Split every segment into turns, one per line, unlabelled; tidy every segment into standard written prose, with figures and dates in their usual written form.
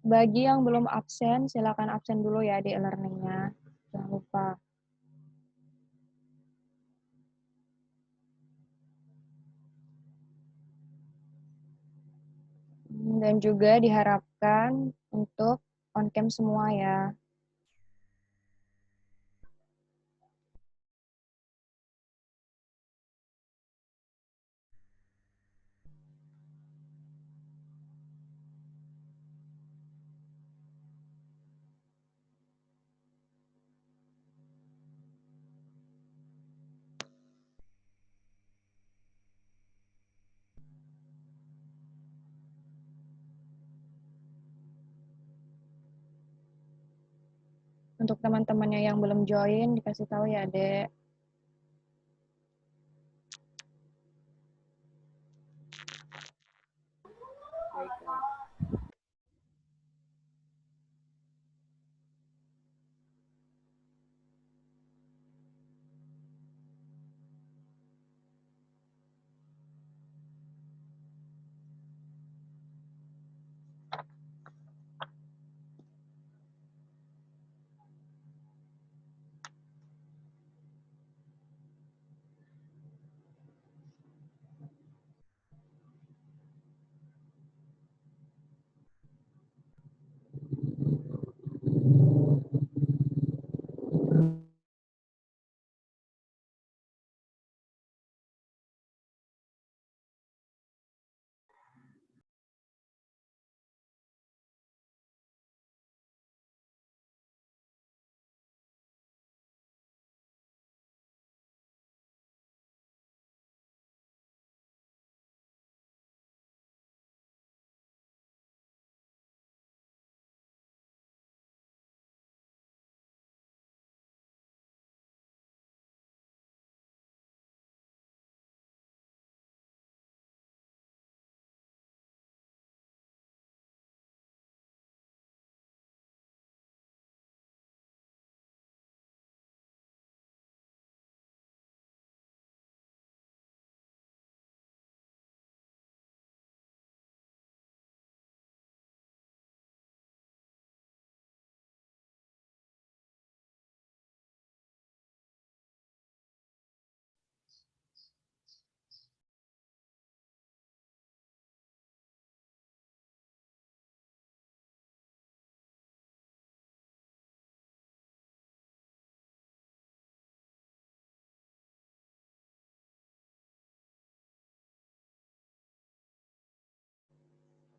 Bagi yang belum absen, silakan absen dulu ya di e-learning-nya, jangan lupa. Dan juga diharapkan untuk on cam semua ya. Untuk teman-temannya yang belum join, dikasih tahu ya, Dek.
Baik, Kak.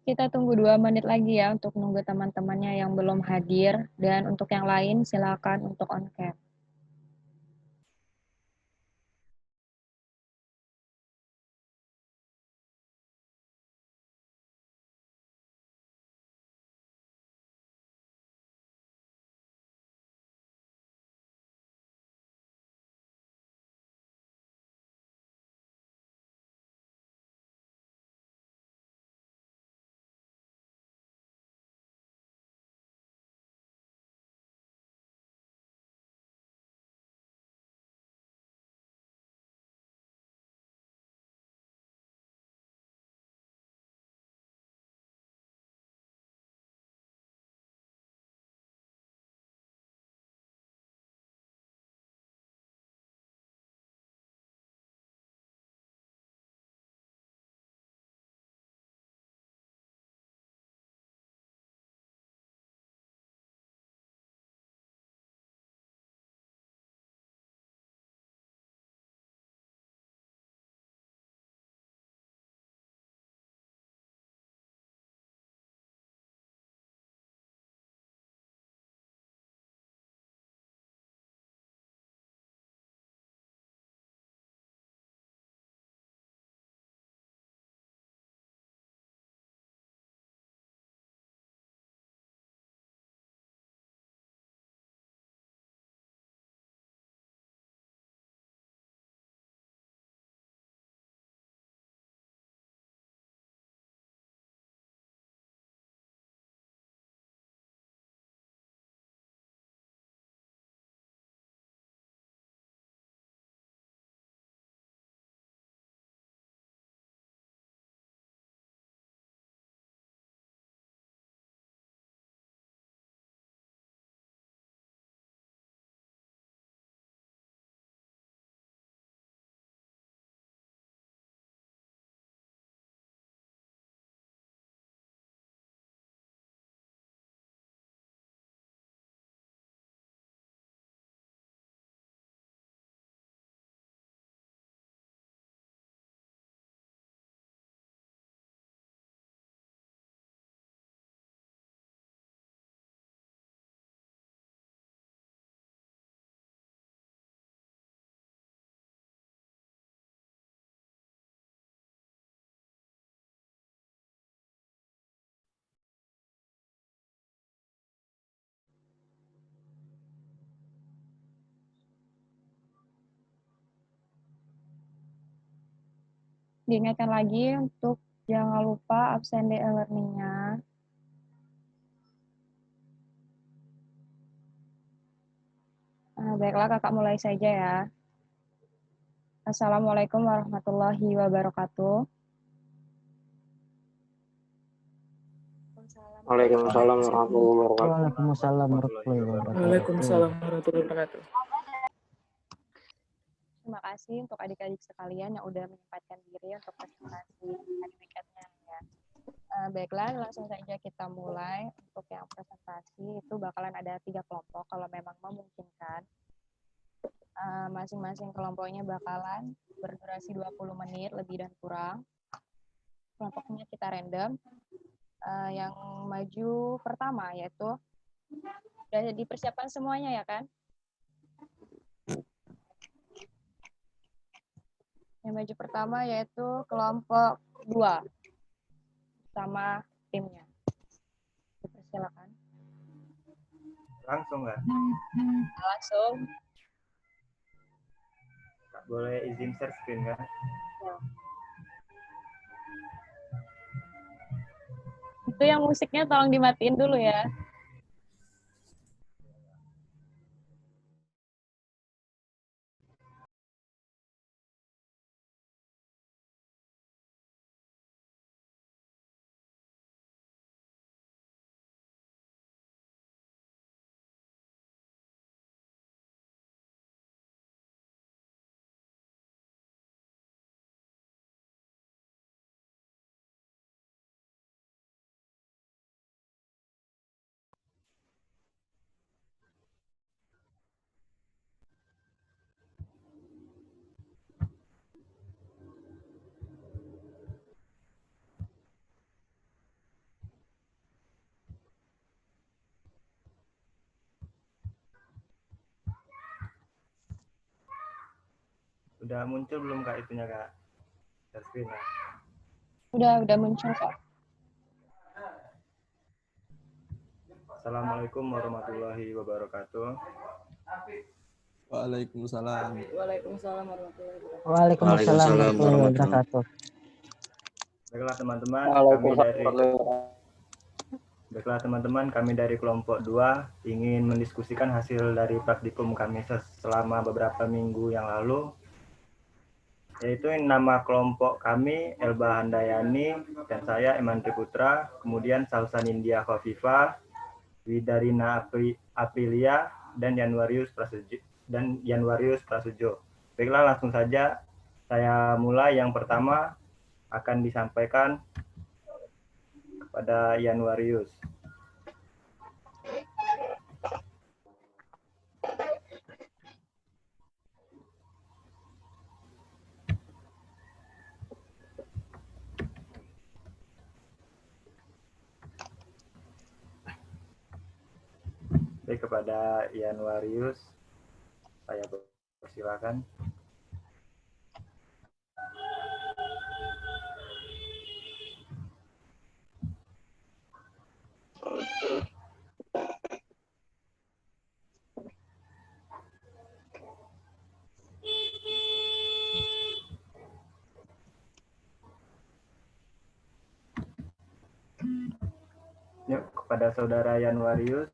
Kita tunggu 2 menit lagi ya untuk nunggu teman-temannya yang belum hadir, dan untuk yang lain silakan untuk on cam. Diingatkan lagi untuk jangan lupa absen di e-learning-nya. Baiklah, Kakak mulai saja ya. Assalamualaikum warahmatullahi wabarakatuh.
Waalaikumsalam warahmatullahi wabarakatuh.
Waalaikumsalam warahmatullahi wabarakatuh.
Waalaikumsalam warahmatullahi wabarakatuh.
Terima kasih untuk adik-adik sekalian yang udah menyempatkan diri untuk presentasi hari weekend-nya ya. Baiklah, langsung saja kita mulai. Untuk yang presentasi itu bakalan ada 3 kelompok kalau memang memungkinkan. Masing-masing kelompoknya bakalan berdurasi 20 menit lebih dan kurang. Kelompoknya kita random. Yang maju pertama yaitu sudah dipersiapkan semuanya ya kan? Yang maju pertama yaitu kelompok 2 sama timnya. Dipersilakan.
Langsung nggak?
Langsung.
Boleh izin share screen kan?
Ya. Itu yang musiknya tolong dimatiin dulu ya.
Udah muncul belum Kak itunya Kak? Share screen ya?
Udah muncul kok.
Assalamualaikum warahmatullahi wabarakatuh.
Waalaikumsalam.
Waalaikumsalam warahmatullahi wabarakatuh.
Waalaikumsalam warahmatullahi wabarakatuh.
Baiklah teman-teman, kami dari kelompok 2 ingin mendiskusikan hasil dari praktikum kami selama beberapa minggu yang lalu, yaitu nama kelompok kami Elba Handayani dan saya Emantri Putra, kemudian Salsa Nindya Khafifah, Widarina Aprilia, dan Januarius Prasetyo. Baiklah, langsung saja saya mulai. Yang pertama akan disampaikan kepada Januarius. Baik, kepada Januarius saya persilakan. Yuk, kepada saudara Januarius.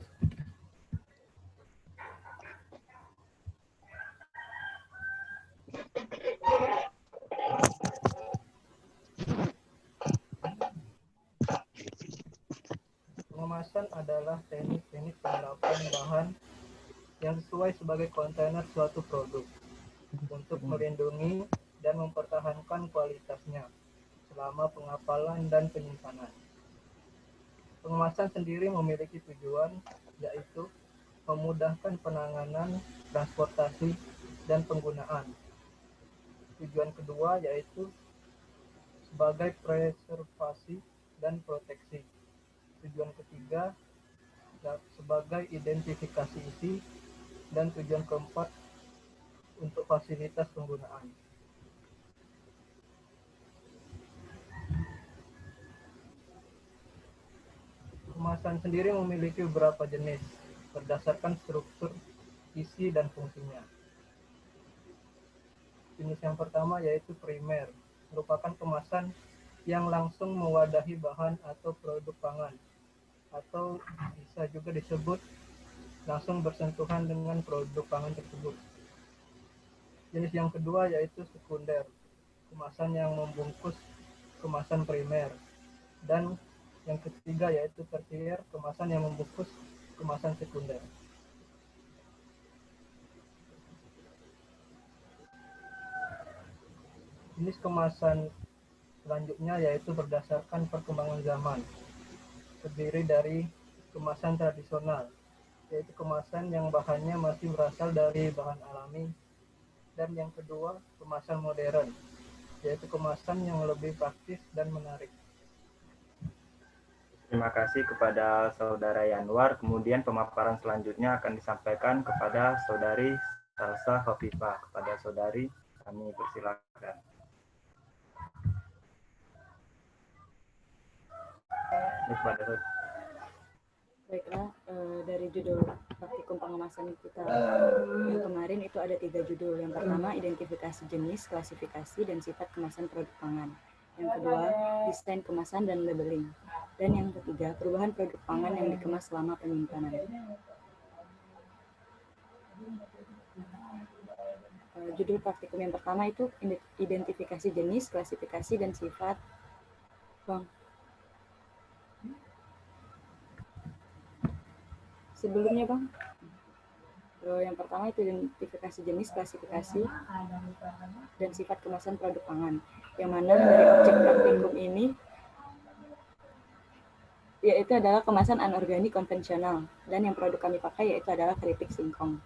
Pengemasan adalah teknik-teknik penerapan bahan yang sesuai sebagai kontainer suatu produk untuk melindungi dan mempertahankan kualitasnya selama pengapalan dan penyimpanan. Pengemasan sendiri memiliki tujuan, yaitu memudahkan penanganan, transportasi, dan penggunaan. Tujuan kedua yaitu sebagai preservasi dan proteksi. Tujuan ketiga sebagai identifikasi isi, dan tujuan keempat untuk fasilitas penggunaan. Kemasan sendiri memiliki beberapa jenis berdasarkan struktur, isi, dan fungsinya. Jenis yang pertama yaitu primer, merupakan kemasan yang langsung mewadahi bahan atau produk pangan, atau bisa juga disebut langsung bersentuhan dengan produk pangan tersebut. Jenis yang kedua yaitu sekunder, kemasan yang membungkus kemasan primer. Dan yang ketiga yaitu tersier, kemasan yang membungkus kemasan sekunder. Jenis kemasan selanjutnya yaitu berdasarkan perkembangan zaman, terdiri dari kemasan tradisional, yaitu kemasan yang bahannya masih berasal dari bahan alami, dan yang kedua kemasan modern, yaitu kemasan yang lebih praktis dan menarik.
Terima kasih kepada Saudara Yanwar. Kemudian pemaparan selanjutnya akan disampaikan kepada Saudari Salsa Khofifah. Kepada Saudari, kami persilakan.
Baiklah, dari judul praktikum pengemasan kita yang kemarin itu ada 3 judul. Yang pertama, identifikasi jenis, klasifikasi, dan sifat kemasan produk pangan. Yang kedua, desain kemasan dan labeling. Dan yang ketiga, perubahan produk pangan yang dikemas selama penyimpanan. Judul praktikum yang pertama itu identifikasi jenis, klasifikasi, dan sifat. Bang. Sebelumnya, Bang. Yang pertama itu identifikasi jenis, klasifikasi, dan sifat kemasan produk pangan. Yang mana dari objek praktikum ini yaitu adalah kemasan anorganik konvensional, dan yang produk kami pakai yaitu adalah keripik singkong.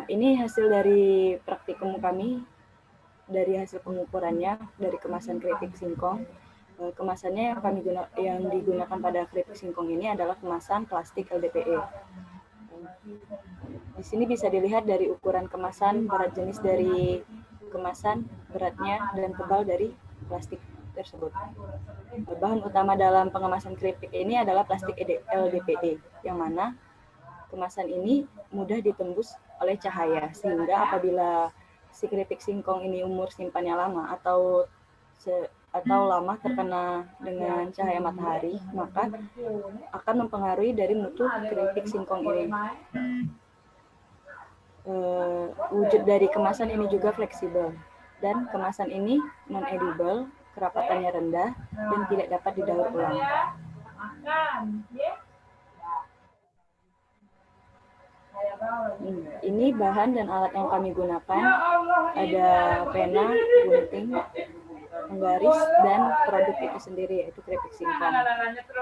Ini hasil dari praktikum kami, dari hasil pengukurannya dari kemasan keripik singkong. Kemasannya yang digunakan pada keripik singkong ini adalah kemasan plastik LDPE. Di sini bisa dilihat dari ukuran kemasan, berat jenis dari kemasan, beratnya, dan tebal dari plastik tersebut. Bahan utama dalam pengemasan keripik ini adalah plastik LDPE, yang mana kemasan ini mudah ditembus oleh cahaya, sehingga apabila si keripik singkong ini umur simpannya lama atau lama terkena dengan cahaya matahari, maka akan mempengaruhi dari mutu keripik singkong ini. Wujud dari kemasan ini juga fleksibel, dan kemasan ini non-edible, kerapatannya rendah, dan tidak dapat didaur ulang. Ini bahan dan alat yang kami gunakan, ada pena, gunting, penggaris, dan produk itu sendiri yaitu keripik singkong.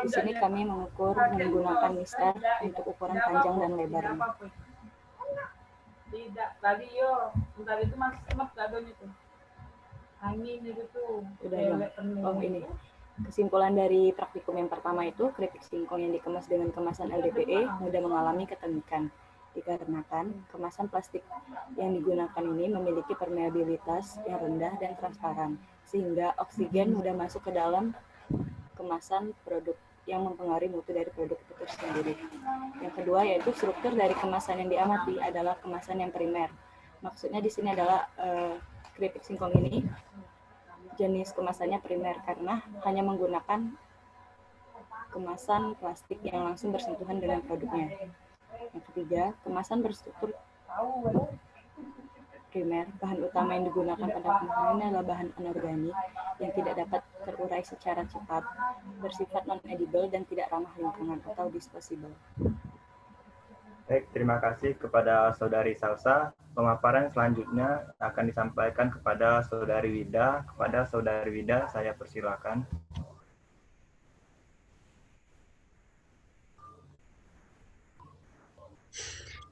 Di sini kami mengukur menggunakan mistar untuk ukuran panjang dan lebarnya.
Tidak, tadi bentar itu masih semak gadonya tuh. Angin itu tuh.
Udah Bang. Oh ini. Kesimpulan dari praktikum yang pertama itu, keripik singkong yang dikemas dengan kemasan LDPE mudah mengalami ketengikan. Dikarenakan kemasan plastik yang digunakan ini memiliki permeabilitas yang rendah dan transparan, sehingga oksigen mudah masuk ke dalam kemasan produk yang mempengaruhi mutu dari produk itu sendiri. Yang kedua yaitu struktur dari kemasan yang diamati adalah kemasan yang primer. Maksudnya di sini adalah keripik singkong ini jenis kemasannya primer karena hanya menggunakan kemasan plastik yang langsung bersentuhan dengan produknya. Yang ketiga, kemasan berstruktur primer. Bahan utama yang digunakan pada kemasan ini adalah bahan anorganik yang tidak dapat terurai secara cepat, bersifat non-edible dan tidak ramah lingkungan atau disposable.
Baik, terima kasih kepada Saudari Salsa. Pemaparan selanjutnya akan disampaikan kepada Saudari Wida. Kepada Saudari Wida, saya persilakan.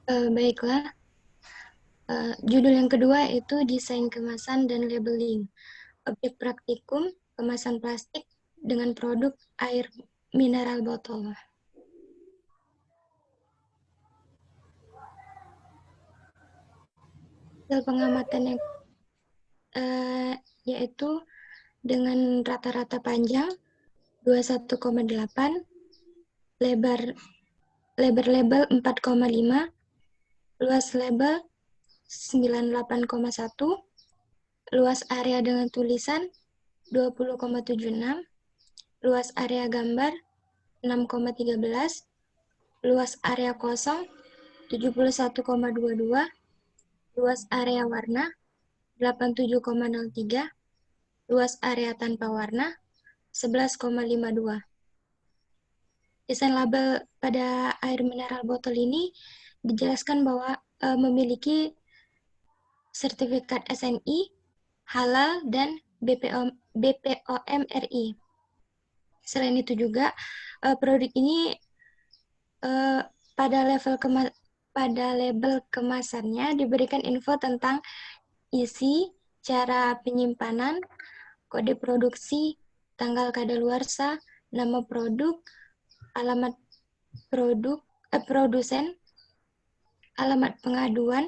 Baiklah, judul yang kedua itu desain kemasan dan labeling. Objek praktikum kemasan plastik dengan produk air mineral botol. Hasil pengamatan yang yaitu dengan rata-rata panjang 21,8, lebar label 4,5, luas label 98,1, luas area dengan tulisan 20,76, luas area gambar 6,13, luas area kosong 71,22, luas area warna 87,03, luas area tanpa warna 11,52. Desain label pada air mineral botol ini dijelaskan bahwa memiliki sertifikat SNI, halal, dan BPOM RI. Selain itu juga produk ini pada label kemasannya diberikan info tentang isi, cara penyimpanan, kode produksi, tanggal kadaluarsa, nama produk, alamat produsen, alamat pengaduan,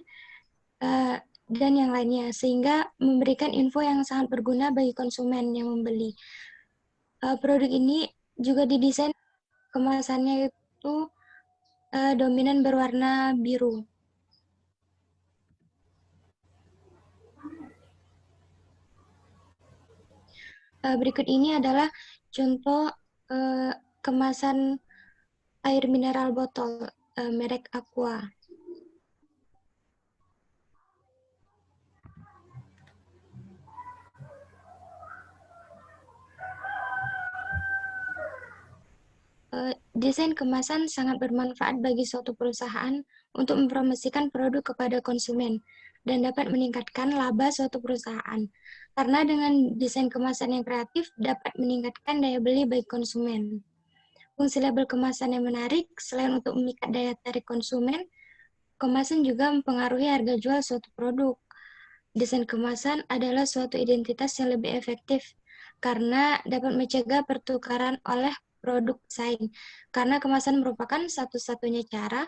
dan yang lainnya, sehingga memberikan info yang sangat berguna bagi konsumen yang membeli. Produk ini juga didesain kemasannya itu dominan berwarna biru. Berikut ini adalah contoh kemasan air mineral botol merek Aqua. Desain kemasan sangat bermanfaat bagi suatu perusahaan untuk mempromosikan produk kepada konsumen dan dapat meningkatkan laba suatu perusahaan. Karena dengan desain kemasan yang kreatif dapat meningkatkan daya beli bagi konsumen. Fungsi label kemasan yang menarik, selain untuk memikat daya tarik konsumen, kemasan juga mempengaruhi harga jual suatu produk. Desain kemasan adalah suatu identitas yang lebih efektif karena dapat mencegah pertukaran oleh produk saing. Karena kemasan merupakan satu-satunya cara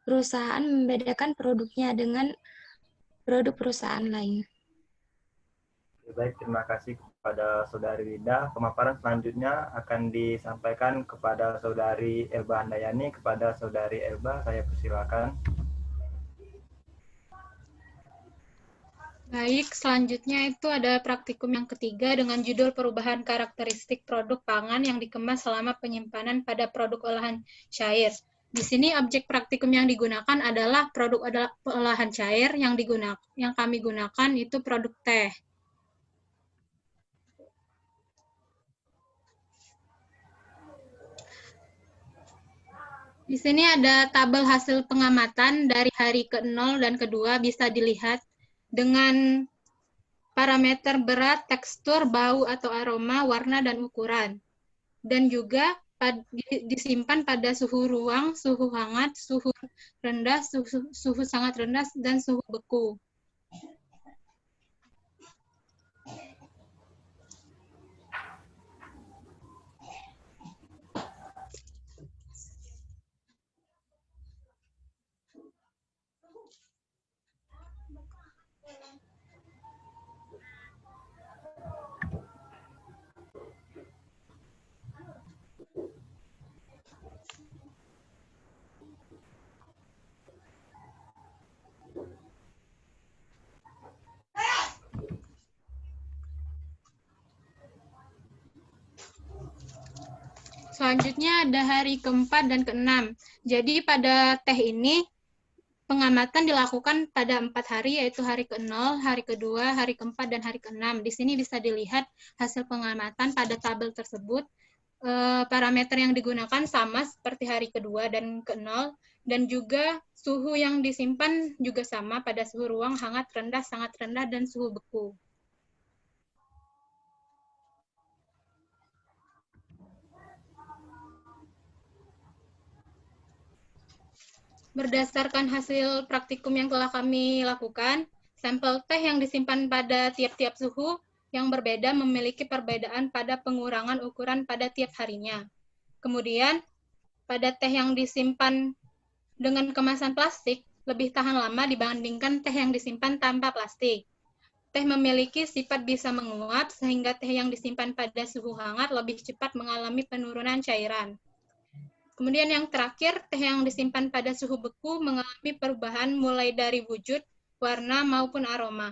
perusahaan membedakan produknya dengan produk perusahaan lain.
Baik, terima kasih kepada Saudari Wida. Pemaparan selanjutnya akan disampaikan kepada Saudari Elba Handayani. Kepada Saudari Elba, saya persilakan.
Baik, selanjutnya itu ada praktikum yang ketiga dengan judul perubahan karakteristik produk pangan yang dikemas selama penyimpanan pada produk olahan cair. Di sini objek praktikum yang digunakan adalah produk olahan cair yang kami gunakan itu produk teh. Di sini ada tabel hasil pengamatan dari hari ke-0 dan ke-2 bisa dilihat dengan parameter berat, tekstur, bau atau aroma, warna, dan ukuran. Dan juga disimpan pada suhu ruang, suhu hangat, suhu rendah, suhu sangat rendah, dan suhu beku. Selanjutnya ada hari ke-4 dan ke-6. Jadi pada teh ini pengamatan dilakukan pada 4 hari, yaitu hari ke-0, hari ke-2, hari ke-4, dan hari ke-6. Di sini bisa dilihat hasil pengamatan pada tabel tersebut. Parameter yang digunakan sama seperti hari ke-2 dan ke-0, dan juga suhu yang disimpan juga sama pada suhu ruang, hangat, rendah, sangat rendah, dan suhu beku. Berdasarkan hasil praktikum yang telah kami lakukan, sampel teh yang disimpan pada tiap-tiap suhu yang berbeda memiliki perbedaan pada pengurangan ukuran pada tiap harinya. Kemudian, pada teh yang disimpan dengan kemasan plastik lebih tahan lama dibandingkan teh yang disimpan tanpa plastik. Teh memiliki sifat bisa menguap, sehingga teh yang disimpan pada suhu hangat lebih cepat mengalami penurunan cairan. Kemudian yang terakhir, teh yang disimpan pada suhu beku mengalami perubahan mulai dari wujud, warna, maupun aroma.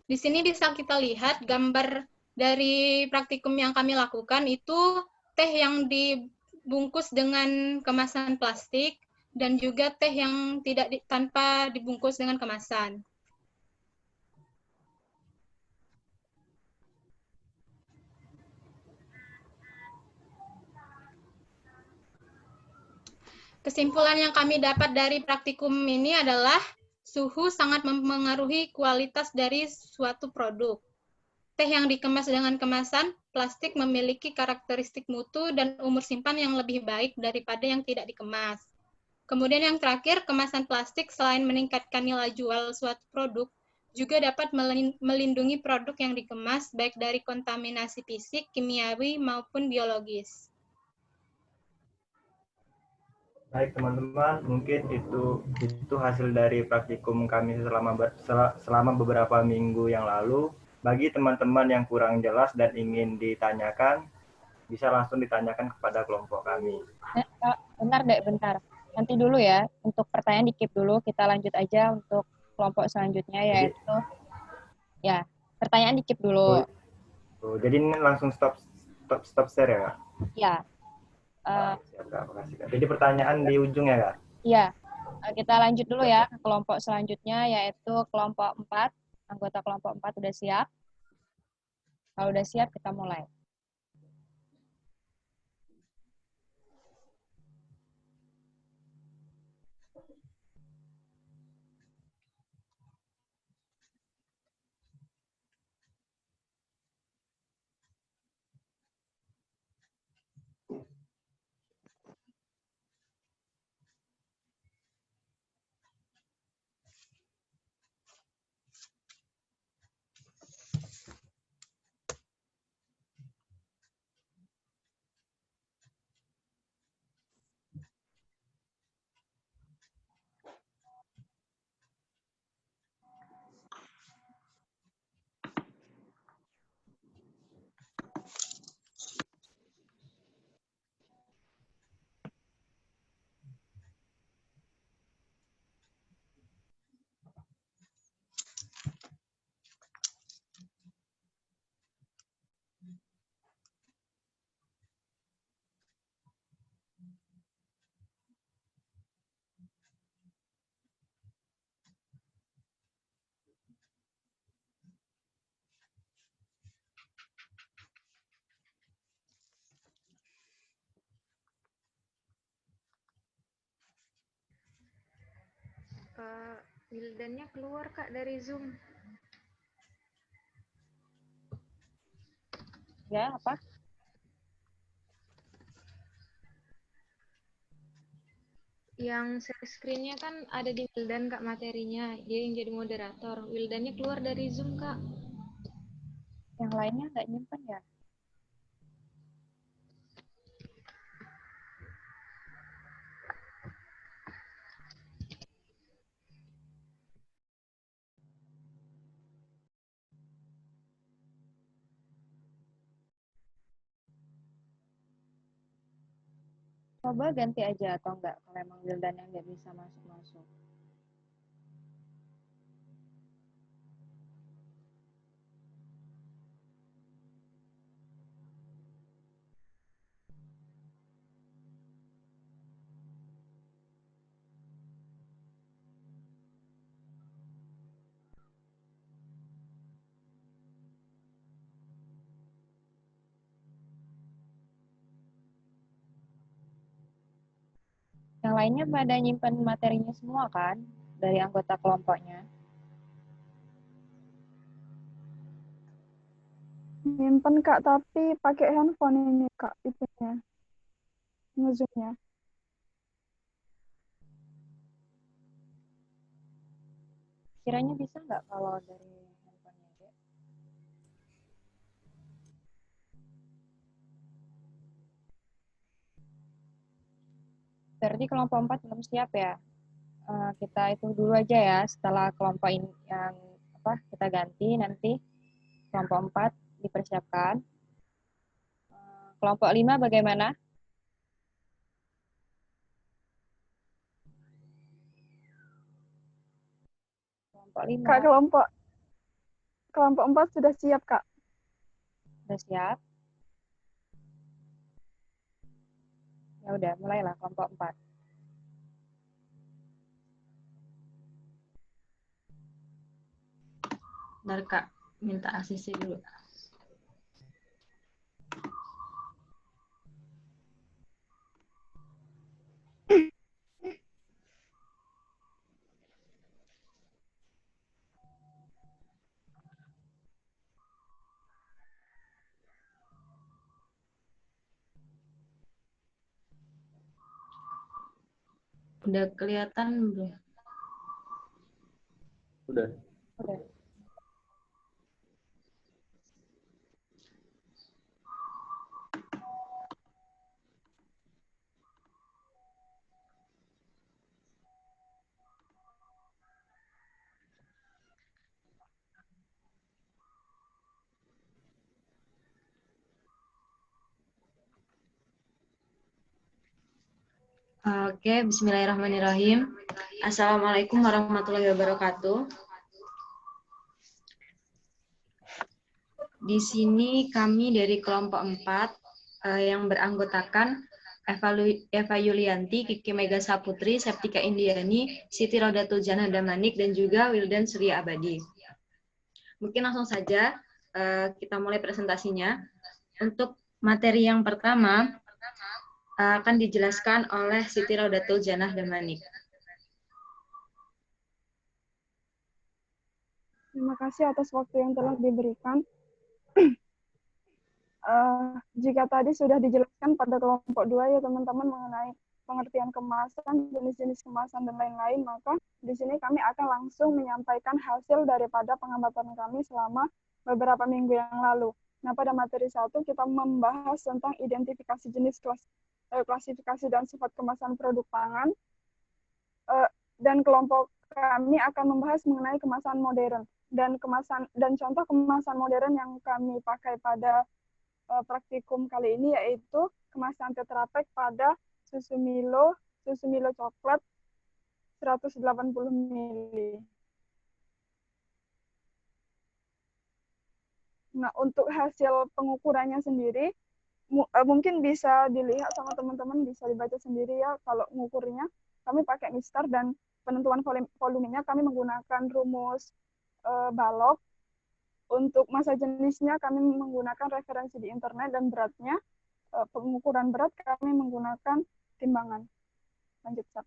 Di sini bisa kita lihat gambar dari praktikum yang kami lakukan itu teh yang dibungkus dengan kemasan plastik dan juga teh yang tanpa dibungkus dengan kemasan. Kesimpulan yang kami dapat dari praktikum ini adalah suhu sangat mempengaruhi kualitas dari suatu produk. Teh yang dikemas dengan kemasan plastik memiliki karakteristik mutu dan umur simpan yang lebih baik daripada yang tidak dikemas. Kemudian yang terakhir, kemasan plastik selain meningkatkan nilai jual suatu produk, juga dapat melindungi produk yang dikemas baik dari kontaminasi fisik, kimiawi, maupun biologis.
Baik teman-teman, mungkin itu hasil dari praktikum kami selama beberapa minggu yang lalu. Bagi teman-teman yang kurang jelas dan ingin ditanyakan, bisa langsung ditanyakan kepada kelompok kami.
Bentar dek, bentar. Nanti dulu ya, untuk pertanyaan di-keep dulu, kita lanjut aja untuk kelompok selanjutnya, yaitu, ya, pertanyaan di-keep dulu.
Jadi ini langsung stop share ya, Kak?
Ya.
Siap, Kak. Makasih, Kak. Jadi pertanyaan di ujung ya, Kak?
Iya. Kita lanjut dulu ya ke kelompok selanjutnya, yaitu kelompok 4. Anggota kelompok 4 udah siap? Kalau udah siap, kita mulai.
Wildannya keluar Kak dari Zoom.
Ya, apa?
Yang share screen-nya kan ada di Wildan Kak materinya. Dia yang jadi moderator. Wildannya keluar dari Zoom Kak.
Yang lainnya nggak nyimpen ya? Coba ganti aja atau enggak, kalau emang Wildan yang nggak bisa masuk-masuk. Yang lainnya pada nyimpen materinya semua kan, dari anggota kelompoknya.
Nyimpen Kak, tapi pakai handphone ini Kak, itunya. Nge-zoom-nya.
Kiranya bisa nggak kalau dari handphonenya aja? Berarti kelompok 4 belum siap ya? Kita itu dulu aja ya, setelah kelompok ini yang kita ganti, nanti kelompok 4 dipersiapkan. Kelompok 5 bagaimana? Kelompok 5.
Kak, kelompok 4 sudah siap, Kak.
Udah siap? Ya udah, mulailah kelompok 4.
Bentar Kak, minta ACC dulu. Udah kelihatan belum?
Udah.
Udah.
Oke, bismillahirrahmanirrahim. Assalamualaikum warahmatullahi wabarakatuh. Di sini kami dari kelompok 4 yang beranggotakan Eva Yulianti, Kiki Mega Saputri, Septika Indiani, Siti Rodatul Janah Damanik, dan juga Wildan Surya Abadi. Mungkin langsung saja kita mulai presentasinya. Untuk materi yang pertama akan dijelaskan oleh Siti Rodatul Janah Damanik.
Terima kasih atas waktu yang telah diberikan. Jika tadi sudah dijelaskan pada kelompok 2 ya teman-teman mengenai pengertian kemasan, jenis-jenis kemasan, dan lain-lain, maka di sini kami akan langsung menyampaikan hasil daripada pengamatan kami selama beberapa minggu yang lalu. Nah, pada materi 1 kita membahas tentang identifikasi jenis klasifikasi dan sifat kemasan produk pangan, dan kelompok kami akan membahas mengenai kemasan modern dan contoh kemasan modern yang kami pakai pada praktikum kali ini yaitu kemasan Tetra Pak pada susu Milo coklat 180 ml. Nah, untuk hasil pengukurannya sendiri mungkin bisa dilihat sama teman-teman, bisa dibaca sendiri ya. Kalau ngukurnya kami pakai mistar, dan penentuan volumenya kami menggunakan rumus balok. Untuk masa jenisnya kami menggunakan referensi di internet, dan beratnya pengukuran berat kami menggunakan timbangan. Lanjut, Sat.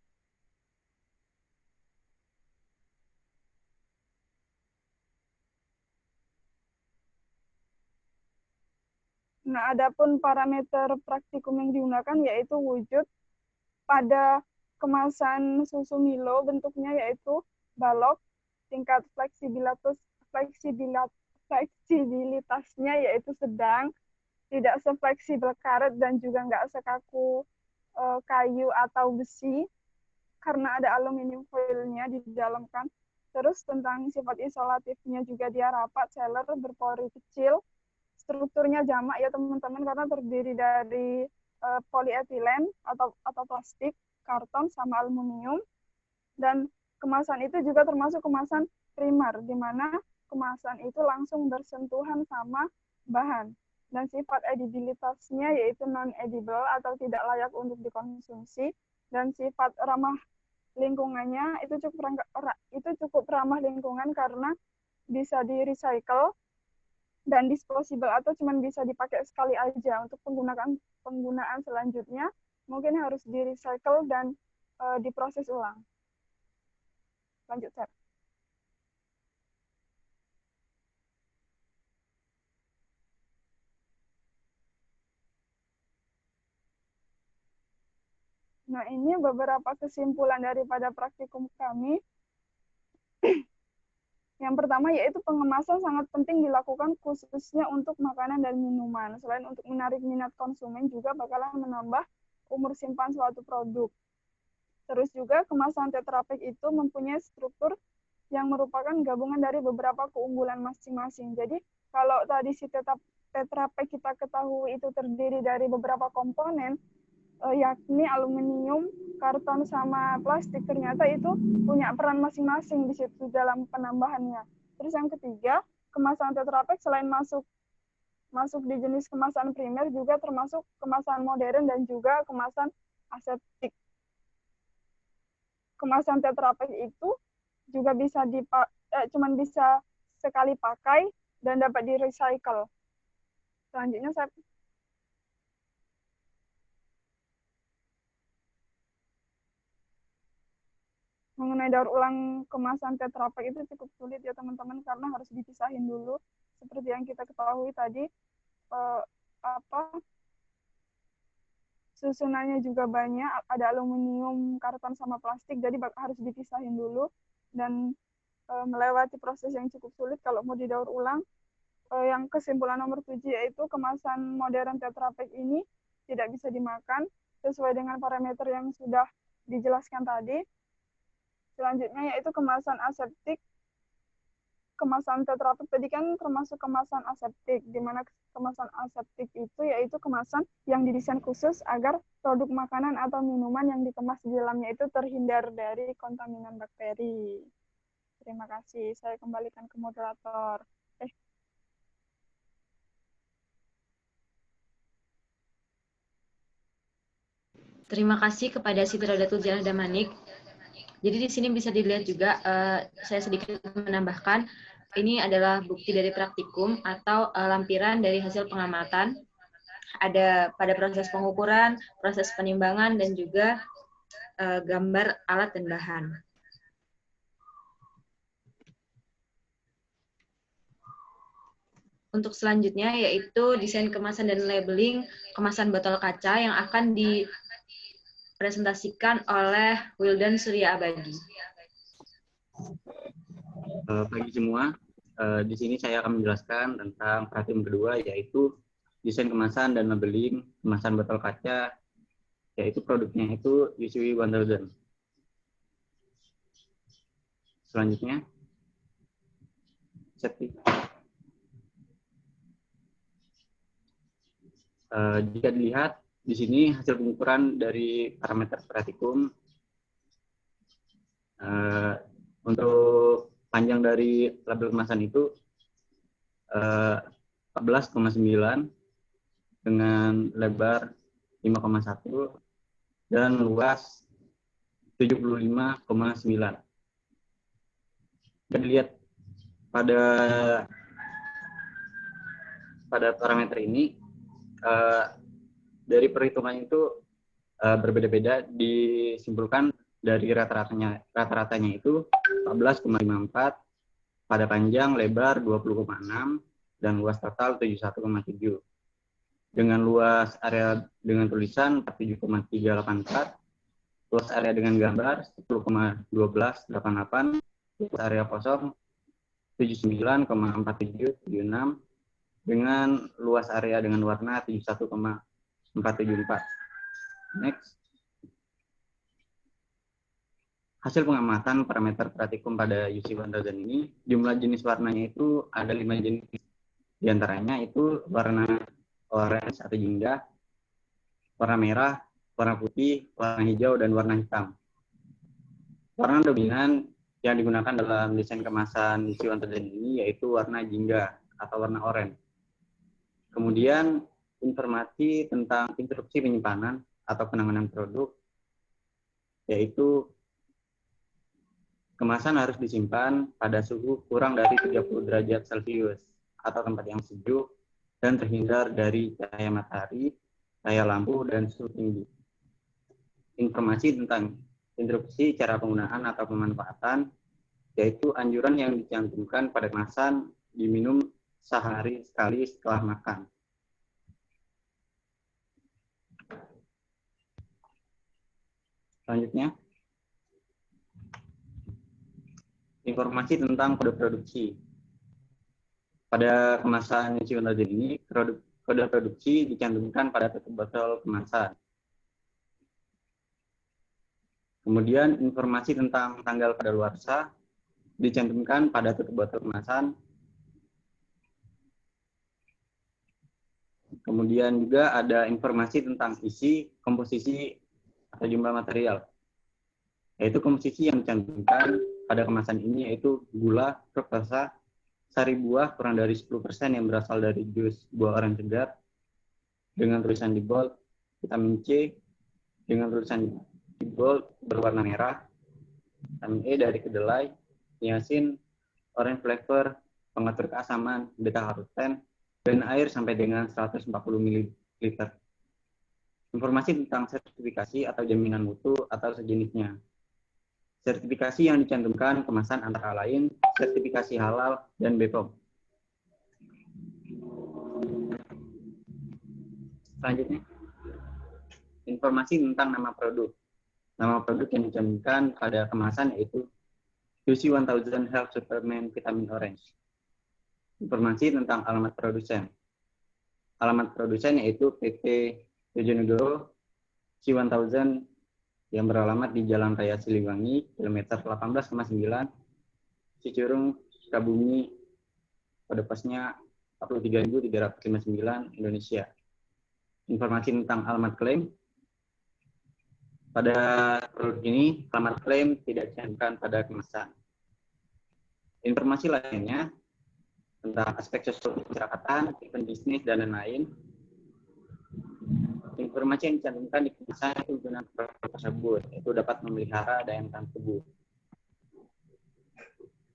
Nah, adapun parameter praktikum yang digunakan yaitu wujud pada kemasan susu Milo, bentuknya yaitu balok, tingkat fleksibilitasnya yaitu sedang, tidak sefleksibel karet dan juga nggak sekaku kayu atau besi karena ada aluminium foilnya di dalam kan. Terus tentang sifat isolatifnya juga dia rapat, seller, berpori kecil. Strukturnya jamak ya teman-teman, karena terdiri dari polietilen atau plastik, karton, sama aluminium. Dan kemasan itu juga termasuk kemasan primer, di mana kemasan itu langsung bersentuhan sama bahan. Dan sifat edibilitasnya yaitu non-edible atau tidak layak untuk dikonsumsi. Dan sifat ramah lingkungannya itu cukup ramah lingkungan karena bisa di-recycle dan disposable, atau cuma bisa dipakai sekali aja. Untuk penggunaan selanjutnya mungkin harus di-recycle dan diproses ulang. Lanjut, Seth. Nah, ini beberapa kesimpulan daripada praktikum kami. Yang pertama yaitu pengemasan sangat penting dilakukan khususnya untuk makanan dan minuman. Selain untuk menarik minat konsumen, juga bakalan menambah umur simpan suatu produk. Terus juga kemasan Tetra Pak itu mempunyai struktur yang merupakan gabungan dari beberapa keunggulan masing-masing. Jadi kalau tadi si Tetra Pak kita ketahui itu terdiri dari beberapa komponen, yakni aluminium, karton, sama plastik. Ternyata itu punya peran masing-masing di situ dalam penambahannya. Terus yang ketiga, kemasan Tetra Pak selain masuk di jenis kemasan primer juga termasuk kemasan modern dan juga kemasan aseptik. Kemasan Tetra Pak itu juga bisa cuman bisa sekali pakai dan dapat di-recycle. Selanjutnya saya mengenai daur ulang kemasan Tetra Pak itu cukup sulit ya teman-teman, karena harus dipisahin dulu. Seperti yang kita ketahui tadi, susunannya juga banyak, ada aluminium, karton, sama plastik, jadi harus dipisahin dulu dan melewati proses yang cukup sulit kalau mau didaur ulang. Yang kesimpulan nomor 7 yaitu kemasan modern Tetra Pak ini tidak bisa dimakan sesuai dengan parameter yang sudah dijelaskan tadi. Selanjutnya yaitu kemasan aseptik. Kemasan Tetra Pak tadi kan termasuk kemasan aseptik, di mana kemasan aseptik itu yaitu kemasan yang didesain khusus agar produk makanan atau minuman yang dikemas di dalamnya itu terhindar dari kontaminan bakteri. Terima kasih. Saya kembalikan ke moderator.
Terima kasih kepada Siti Rodatul Janah Damanik. Jadi di sini bisa dilihat juga, saya sedikit menambahkan, ini adalah bukti dari praktikum atau lampiran dari hasil pengamatan. Ada pada proses pengukuran, proses penimbangan, dan juga gambar alat dan bahan. Untuk selanjutnya yaitu desain kemasan dan labeling kemasan botol kaca yang akan dipresentasikan oleh Wildan Surya Abadi.
Pagi semua, di sini saya akan menjelaskan tentang praktikum kedua, yaitu desain kemasan dan labeling kemasan botol kaca, yaitu produknya itu UCW 1000. Selanjutnya, jika dilihat di sini hasil pengukuran dari parameter praktikum, untuk panjang dari label kemasan itu 14,9 dengan lebar 5,1 dan luas 75,9. Kita lihat pada parameter ini, dari perhitungan itu berbeda-beda, disimpulkan dari rata-ratanya itu 14,54 pada panjang lebar 20,6 dan luas total 71,7. Dengan luas area dengan tulisan 47,384, luas area dengan gambar 10,1288, luas area kosong 79,4776, dengan luas area dengan warna 71,474. Next. Hasil pengamatan parameter praktikum pada UC 1000 ini, jumlah jenis warnanya itu ada 5 jenis. Di antaranya itu warna orange atau jingga, warna merah, warna putih, warna hijau, dan warna hitam. Warna dominan yang digunakan dalam desain kemasan UC 1000 ini yaitu warna jingga atau warna oranye. Kemudian informasi tentang instruksi penyimpanan atau penanganan produk, yaitu kemasan harus disimpan pada suhu kurang dari 30 derajat Celcius atau tempat yang sejuk dan terhindar dari cahaya matahari, cahaya lampu, dan suhu tinggi. Informasi tentang instruksi cara penggunaan atau pemanfaatan, yaitu anjuran yang dicantumkan pada kemasan diminum sehari sekali setelah makan. Selanjutnya, informasi tentang kode produksi. Pada kemasan UC 1000 ini, kode produksi dicantumkan pada tutup botol kemasan. Kemudian informasi tentang tanggal kadaluarsa dicantumkan pada tutup botol kemasan. Kemudian juga ada informasi tentang isi, komposisi, atau jumlah material. Yaitu komposisi yang dicantumkan pada kemasan ini yaitu gula, fruktosa, sari buah kurang dari 10% yang berasal dari jus buah orange segar dengan tulisan di bold, vitamin C dengan tulisan di bold berwarna merah, vitamin E dari kedelai, niacin, orange flavor, pengatur keasaman, beta-karoten, dan air sampai dengan 140 ml. Informasi tentang sertifikasi atau jaminan mutu atau sejenisnya. Sertifikasi yang dicantumkan kemasan antara lain sertifikasi halal dan BPOM. Selanjutnya, informasi tentang nama produk. Nama produk yang dicantumkan pada kemasan yaitu UC 1000 Health Supplement Vitamin Orange. Informasi tentang alamat produsen. Alamat produsen yaitu PT Jojonegoro C1000 yang beralamat di Jalan Raya Siliwangi, kilometer 18,9, Cicurug, Sukabumi, kode posnya 43.359, Indonesia. Informasi tentang alamat klaim. Pada produk ini, alamat klaim tidak dicantumkan pada kemasan. Informasi lainnya tentang aspek sosial kemasyarakatan, event bisnis, dan lain-lain. Informasi yang dicantumkan di kemasan itu gunakan produk tersebut, itu dapat memelihara daya tahan tubuh.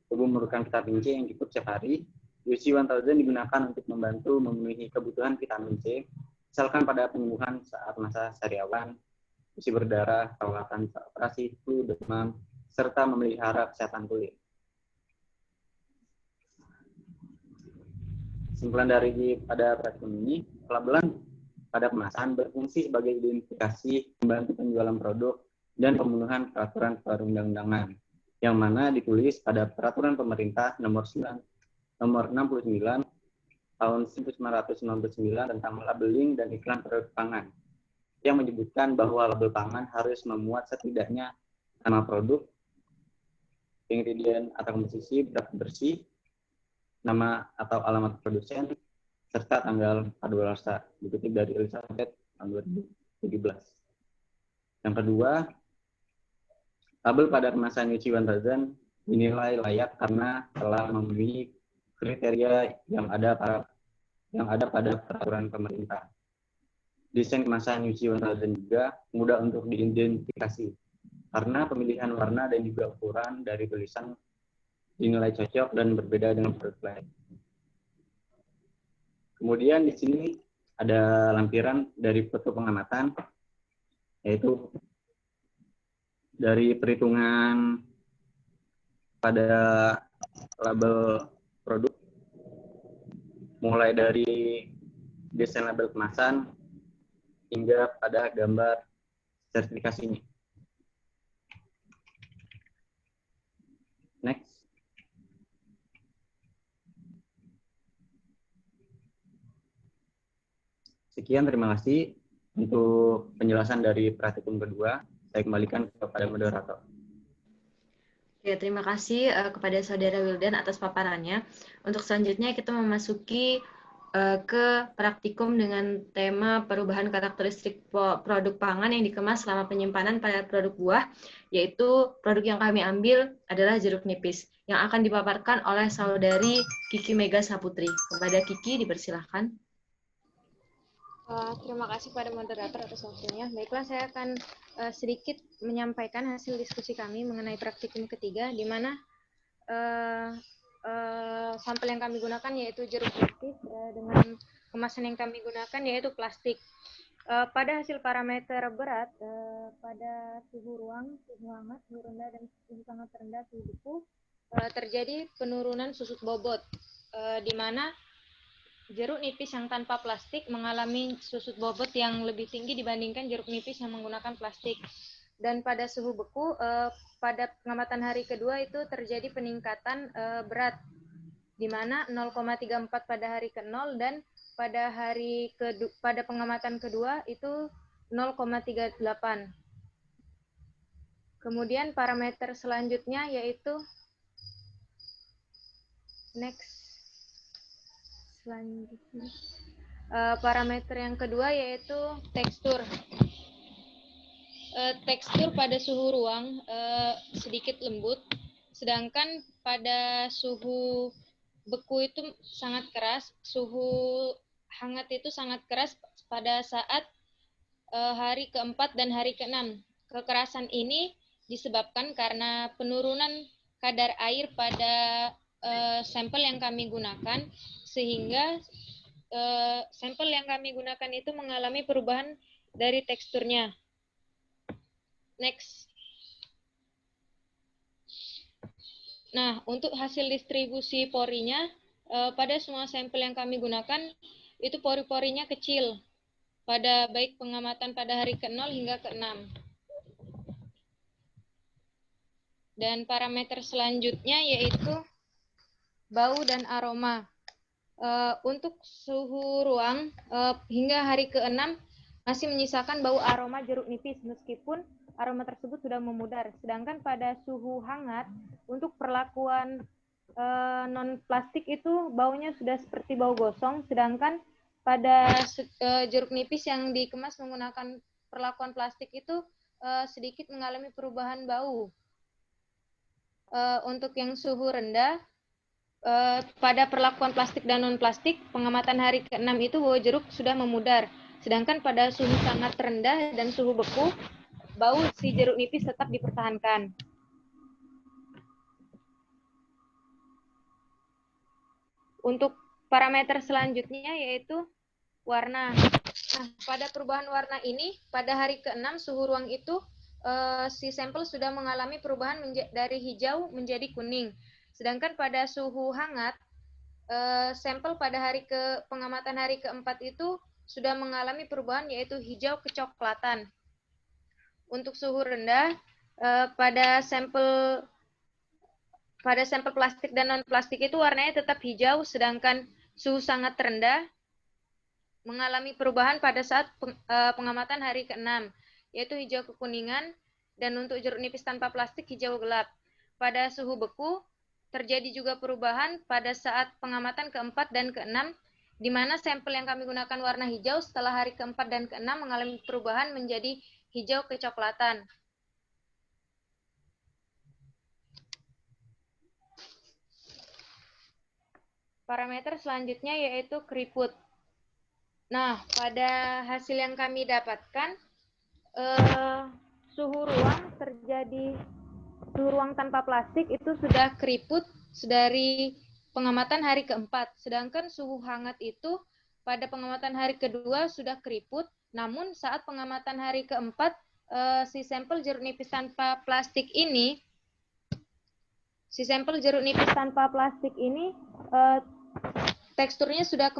Tubuh memerlukan vitamin C yang cukup setiap hari. UC 1000 digunakan untuk membantu memenuhi kebutuhan vitamin C, misalkan pada penyembuhan saat masa sariawan, isi berdarah, perawatan operasi, flu, demam, serta memelihara kesehatan kulit. Kesimpulan dari pada praktikum ini, pelabelan pada kemasan berfungsi sebagai identifikasi, membantu penjualan produk, dan pemenuhan peraturan perundang-undangan, yang mana ditulis pada Peraturan Pemerintah Nomor 69 Tahun 1999 tentang labeling dan iklan produk pangan, yang menyebutkan bahwa label pangan harus memuat setidaknya nama produk, ingredient atau komposisi, berat bersih, nama atau alamat produsen, serta tanggal kadaluarsa, dikutip dari Elizabeth tahun 2017. Yang kedua, label pada kemasan UC 1000 dinilai layak karena telah memenuhi kriteria yang ada pada peraturan pemerintah. Desain kemasan UC 1000 juga mudah untuk diidentifikasi karena pemilihan warna dan juga ukuran dari tulisan dinilai cocok dan berbeda dengan produk lain. Kemudian di sini ada lampiran dari foto pengamatan, yaitu dari perhitungan pada label produk, mulai dari desain label kemasan hingga pada gambar sertifikasinya. Next. Sekian, terima kasih untuk penjelasan dari praktikum kedua. Saya kembalikan kepada moderator.
Ya, terima kasih kepada Saudara Wildan atas paparannya. Untuk selanjutnya kita memasuki ke praktikum dengan tema perubahan karakteristik produk pangan yang dikemas selama penyimpanan pada produk buah, yaitu produk yang kami ambil adalah jeruk nipis, yang akan dipaparkan oleh Saudari Kiki Mega Saputri. Kepada Kiki, dipersilahkan.
Terima kasih pada moderator atas waktunya. Baiklah, saya akan sedikit menyampaikan hasil diskusi kami mengenai praktikum ketiga, di mana sampel yang kami gunakan yaitu jeruk nipis dengan kemasan yang kami gunakan yaitu plastik. Pada hasil parameter berat, pada suhu ruang, suhu hangat, suhu rendah, dan suhu sangat rendah, suhu beku, terjadi penurunan susut bobot, di mana jeruk nipis yang tanpa plastik mengalami susut bobot yang lebih tinggi dibandingkan jeruk nipis yang menggunakan plastik. Dan pada suhu beku, pada pengamatan hari kedua itu terjadi peningkatan berat, di mana 0,34 pada hari ke-0 dan pada pengamatan kedua itu 0,38. Kemudian parameter selanjutnya yaitu selanjutnya Parameter yang kedua yaitu tekstur. Tekstur pada suhu ruang sedikit lembut, sedangkan pada suhu beku itu sangat keras, suhu hangat itu sangat keras pada saat hari keempat dan hari keenam. Kekerasan ini disebabkan karena penurunan kadar air pada sampel yang kami gunakan, sehingga sampel yang kami gunakan itu mengalami perubahan dari teksturnya. Next. Nah, untuk hasil distribusi porinya, pada semua sampel yang kami gunakan, itu pori-porinya kecil, pada baik pengamatan pada hari ke-0 hingga ke-6. Dan parameter selanjutnya yaitu bau dan aroma. Untuk suhu ruang hingga hari ke-6 masih menyisakan bau aroma jeruk nipis meskipun aroma tersebut sudah memudar. Sedangkan pada suhu hangat untuk perlakuan non plastik itu baunya sudah seperti bau gosong, sedangkan pada jeruk nipis yang dikemas menggunakan perlakuan plastik itu sedikit mengalami perubahan bau. Untuk yang suhu rendah pada perlakuan plastik dan non-plastik, pengamatan hari ke-6 itu bau jeruk sudah memudar. Sedangkan pada suhu sangat rendah dan suhu beku, bau si jeruk nipis tetap dipertahankan. Untuk parameter selanjutnya yaitu warna. Nah, pada perubahan warna ini, pada hari ke-6 suhu ruang itu, si sampel sudah mengalami perubahan dari hijau menjadi kuning. Sedangkan pada suhu hangat, sampel pada pengamatan hari ke-4 itu sudah mengalami perubahan yaitu hijau kecoklatan. Untuk suhu rendah, pada sampel plastik dan non-plastik itu warnanya tetap hijau, sedangkan suhu sangat rendah mengalami perubahan pada saat pengamatan hari ke-6, yaitu hijau kekuningan, dan untuk jeruk nipis tanpa plastik hijau gelap. Pada suhu beku, terjadi juga perubahan pada saat pengamatan ke-4 dan ke-6, di mana sampel yang kami gunakan warna hijau setelah hari ke-4 dan ke-6 mengalami perubahan menjadi hijau kecoklatan. Parameter selanjutnya yaitu keriput. Nah, pada hasil yang kami dapatkan, suhu ruang tanpa plastik itu sudah keriput dari pengamatan hari ke-4. Sedangkan suhu hangat itu pada pengamatan hari ke-2 sudah keriput, namun saat pengamatan hari ke-4, si sampel jeruk nipis tanpa plastik ini, teksturnya sudah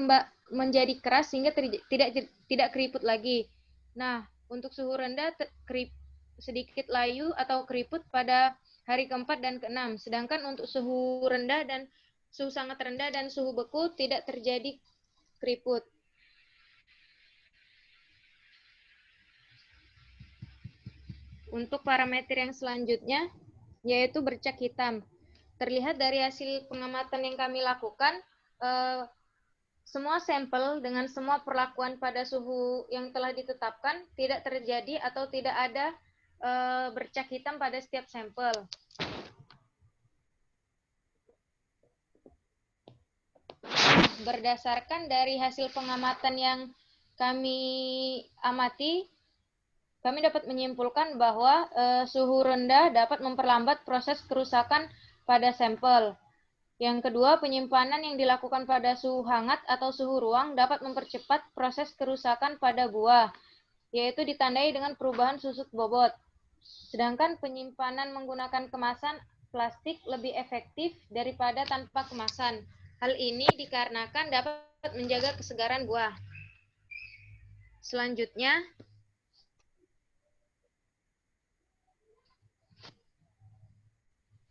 menjadi keras sehingga tidak keriput lagi. Nah, untuk suhu rendah sedikit layu atau keriput pada hari ke-4 dan ke-6. Sedangkan untuk suhu rendah dan suhu sangat rendah dan suhu beku tidak terjadi keriput. Untuk parameter yang selanjutnya yaitu bercak hitam. Terlihat dari hasil pengamatan yang kami lakukan, semua sampel dengan semua perlakuan pada suhu yang telah ditetapkan tidak terjadi atau tidak ada bercak hitam pada setiap sampel. Berdasarkan dari hasil pengamatan yang kami amati, kami dapat menyimpulkan bahwa suhu rendah dapat memperlambat proses kerusakan pada sampel. Yang kedua, penyimpanan yang dilakukan pada suhu hangat atau suhu ruang dapat mempercepat proses kerusakan pada buah, yaitu ditandai dengan perubahan susut bobot. Sedangkan penyimpanan menggunakan kemasan plastik lebih efektif daripada tanpa kemasan. Hal ini dikarenakan dapat menjaga kesegaran buah. Selanjutnya,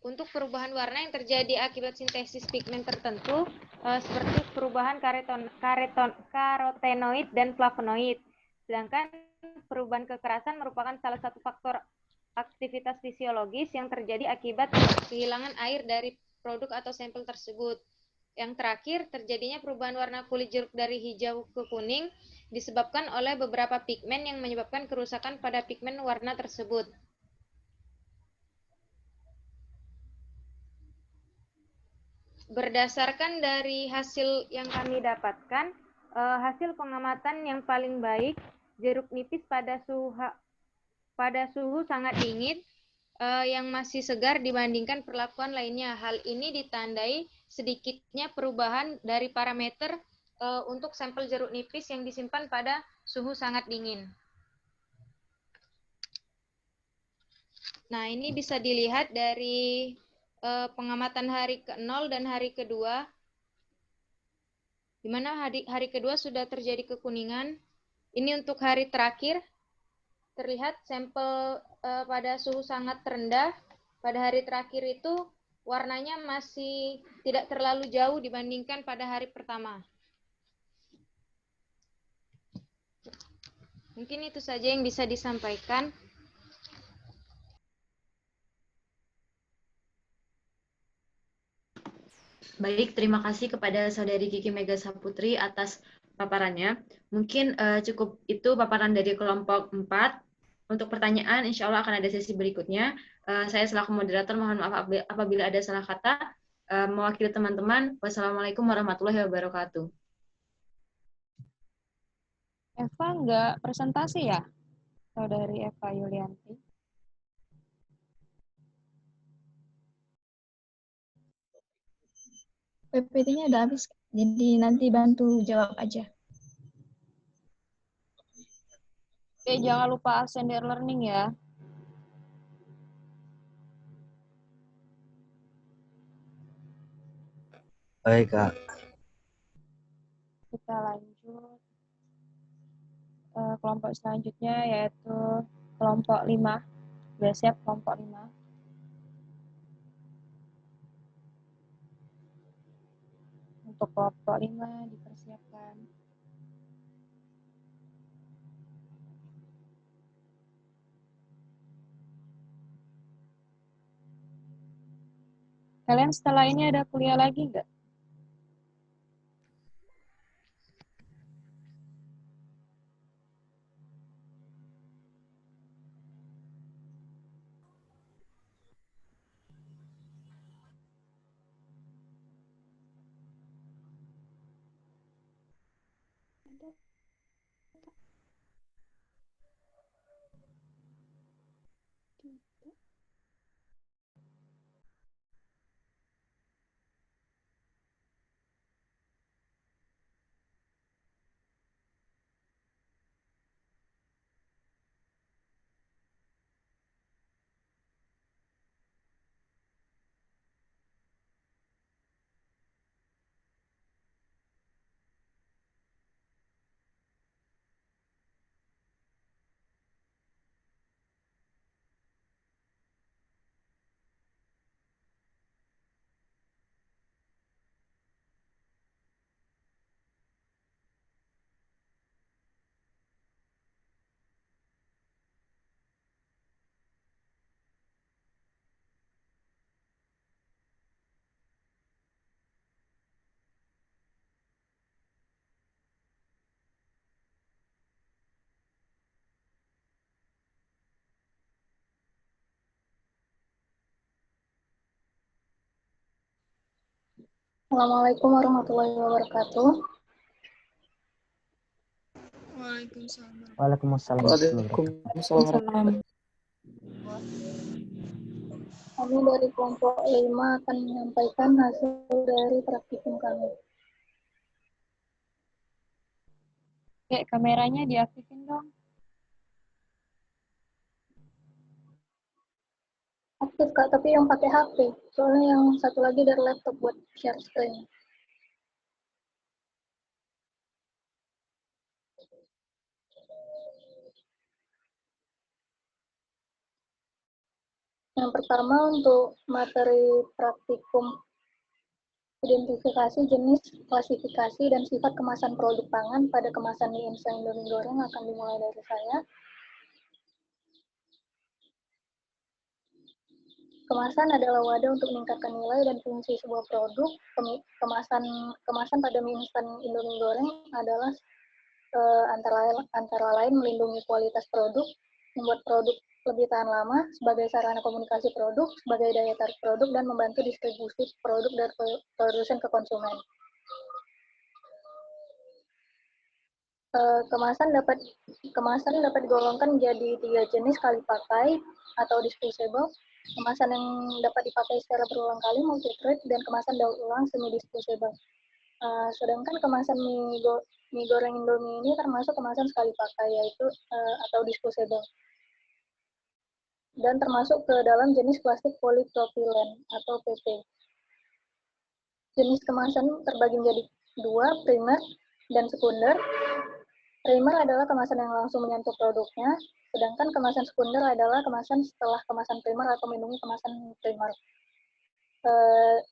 untuk perubahan warna yang terjadi akibat sintesis pigmen tertentu, seperti perubahan karotenoid dan flavonoid. Sedangkan perubahan kekerasan merupakan salah satu faktor aktivitas fisiologis yang terjadi akibat kehilangan air dari produk atau sampel tersebut.
Yang terakhir, terjadinya perubahan warna kulit jeruk dari hijau ke kuning disebabkan oleh beberapa pigmen yang menyebabkan kerusakan pada pigmen warna tersebut. Berdasarkan dari hasil yang kami dapatkan, hasil pengamatan yang paling baik, jeruk nipis pada suhu sangat dingin yang masih segar dibandingkan perlakuan lainnya. Hal ini ditandai sedikitnya perubahan dari parameter untuk sampel jeruk nipis yang disimpan pada suhu sangat dingin. Nah, ini bisa dilihat dari pengamatan hari ke-0 dan hari kedua, di mana hari kedua sudah terjadi kekuningan. Ini untuk hari terakhir, terlihat sampel pada suhu sangat rendah. Pada hari terakhir itu warnanya masih tidak terlalu jauh dibandingkan pada hari pertama. Mungkin itu saja yang bisa disampaikan.
Baik, terima kasih kepada Saudari Kiki Mega Saputri atas paparannya. Mungkin cukup itu paparan dari kelompok 4. Untuk pertanyaan, insya Allah akan ada sesi berikutnya. Saya selaku moderator mohon maaf apabila ada salah kata. Mewakili teman-teman, wassalamualaikum warahmatullahi wabarakatuh.
Eva nggak presentasi ya? Saudari Eva Yulianti.
PPT-nya udah habis, jadi nanti bantu jawab aja.
Oke, jangan lupa absen their learning ya.
Baik, Kak.
Kita lanjut. Kelompok selanjutnya yaitu kelompok 5. Sudah siap kelompok 5? Untuk kelompok 5 dipersiapkan. Kalian setelah ini ada kuliah lagi nggak?
Assalamualaikum warahmatullahi wabarakatuh.
Waalaikumsalam.
Waalaikumsalam. Kami dari kelompok 5 akan menyampaikan hasil dari praktikum kami.
Oke, kameranya diaktifin dong.
Aktif Kak, tapi yang pakai HP. Soalnya yang satu lagi dari laptop buat share screen. Yang pertama untuk materi praktikum identifikasi jenis, klasifikasi, dan sifat kemasan produk pangan pada kemasan mie instan Indomie goreng akan dimulai dari saya. Kemasan adalah wadah untuk meningkatkan nilai dan fungsi sebuah produk. Kemasan pada mie instan Indomie goreng adalah antara lain melindungi kualitas produk, membuat produk lebih tahan lama sebagai sarana komunikasi produk, sebagai daya tarik produk, dan membantu distribusi produk dari produsen ke konsumen. Kemasan dapat digolongkan menjadi 3 jenis: sekali pakai atau disposable, kemasan yang dapat dipakai secara berulang kali multi-thread, dan kemasan daur ulang semi disposable. Sedangkan kemasan mie goreng Indomie ini termasuk kemasan sekali pakai, yaitu atau disposable, dan termasuk ke dalam jenis plastik polipropilen atau PP. Jenis kemasan terbagi menjadi 2, primer dan sekunder. Primer adalah kemasan yang langsung menyentuh produknya, sedangkan kemasan sekunder adalah kemasan setelah kemasan primer atau melindungi kemasan primer.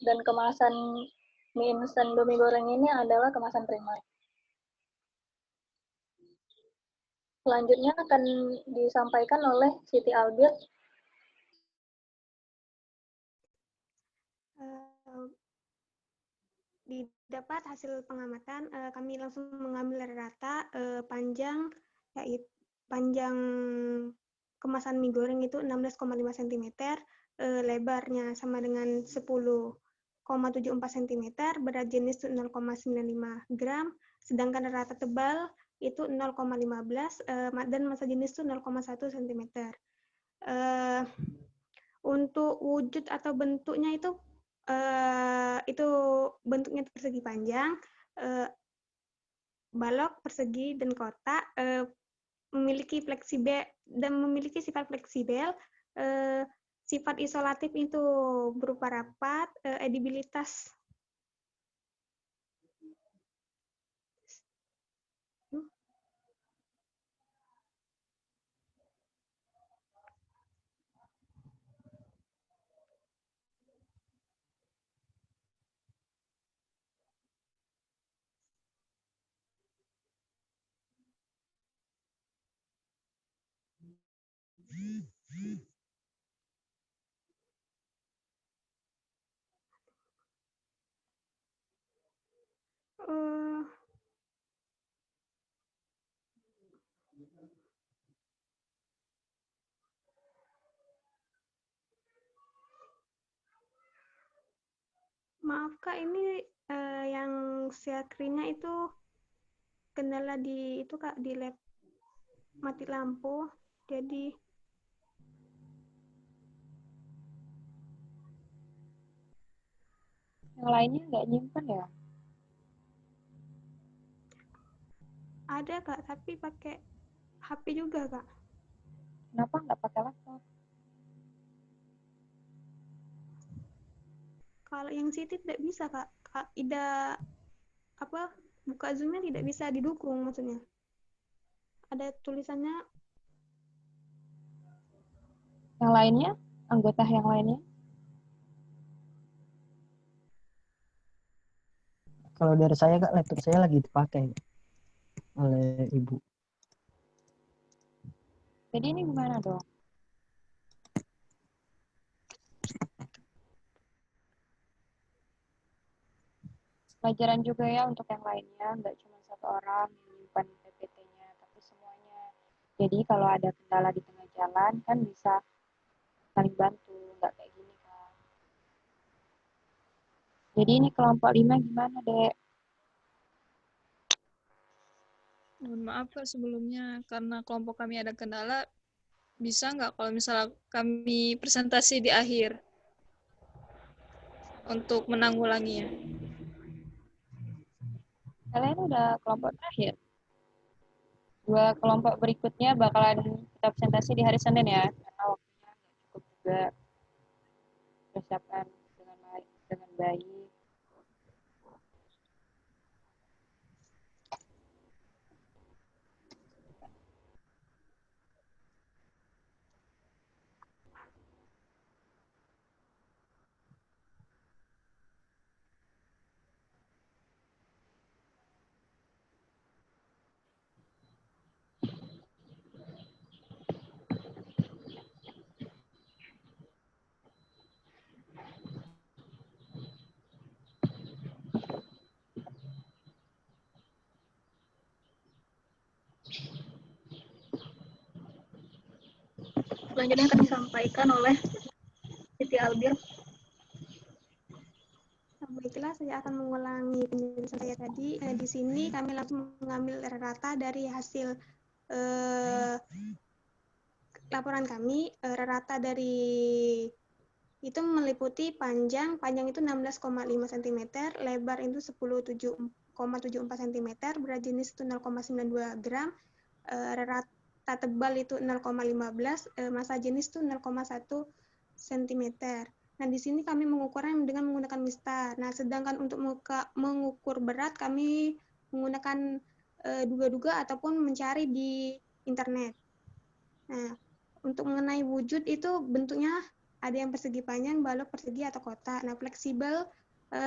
Dan kemasan mie instan Indomie goreng ini adalah kemasan primer. Selanjutnya akan disampaikan oleh Siti Albert.
Didapat hasil pengamatan, kami langsung mengambil rata panjang kemasan mie goreng itu 16,5 cm, lebarnya sama dengan 10,74 cm, berat jenis 0,95 gram, sedangkan rata tebal itu 0,15 dan massa jenis itu 0,1 cm. Untuk wujud atau bentuknya itu bentuknya persegi panjang, balok, persegi, dan kotak, memiliki sifat fleksibel, sifat isolatif itu berupa rapat, edibilitas maaf Kak, ini yang share screen-nya itu kendala di itu Kak, di lab mati lampu, jadi
yang lainnya nggak nyimpen ya?
ada Kak, tapi pakai HP juga Kak.
Kenapa nggak pakai laptop?
Kalau yang Siti tidak bisa Kak, buka Zoom-nya tidak bisa didukung, maksudnya. Ada tulisannya.
Yang lainnya? Anggota yang lainnya?
Kalau dari saya Kak, laptop saya lagi dipakai oleh Ibu.
Jadi ini gimana dong? Pelajaran juga ya untuk yang lainnya, nggak cuma satu orang yang menyimpan PPT-nya, tapi semuanya. Jadi kalau ada kendala di tengah jalan kan bisa saling bantu, nggak kayak gini kan. Jadi ini kelompok 5 gimana, Dek?
Mohon maaf Kak sebelumnya, karena kelompok kami ada kendala, bisa nggak kalau misalnya kami presentasi di akhir untuk menanggulanginya?
Kalian udah kelompok terakhir. 2 kelompok berikutnya bakalan kita presentasi di hari Senin ya, karena waktunya nggak cukup juga. Persiapkan dengan baik.
selanjutnya akan disampaikan oleh Siti Albir.
Baiklah, saya akan mengulangi penjelasan saya tadi. Di sini kami langsung mengambil rata dari hasil laporan kami. Rata dari itu meliputi panjang itu 16,5 cm, lebar itu 10,74 cm, berat jenis itu 0,92 gram, rata tebal itu 0,15, massa jenis itu 0,1 cm. Nah, di sini kami mengukurnya dengan menggunakan mistar. Nah, sedangkan untuk mengukur berat kami menggunakan duga-duga ataupun mencari di internet. Nah, untuk mengenai wujud itu bentuknya ada yang persegi panjang, balok, persegi, atau kotak. Nah, fleksibel,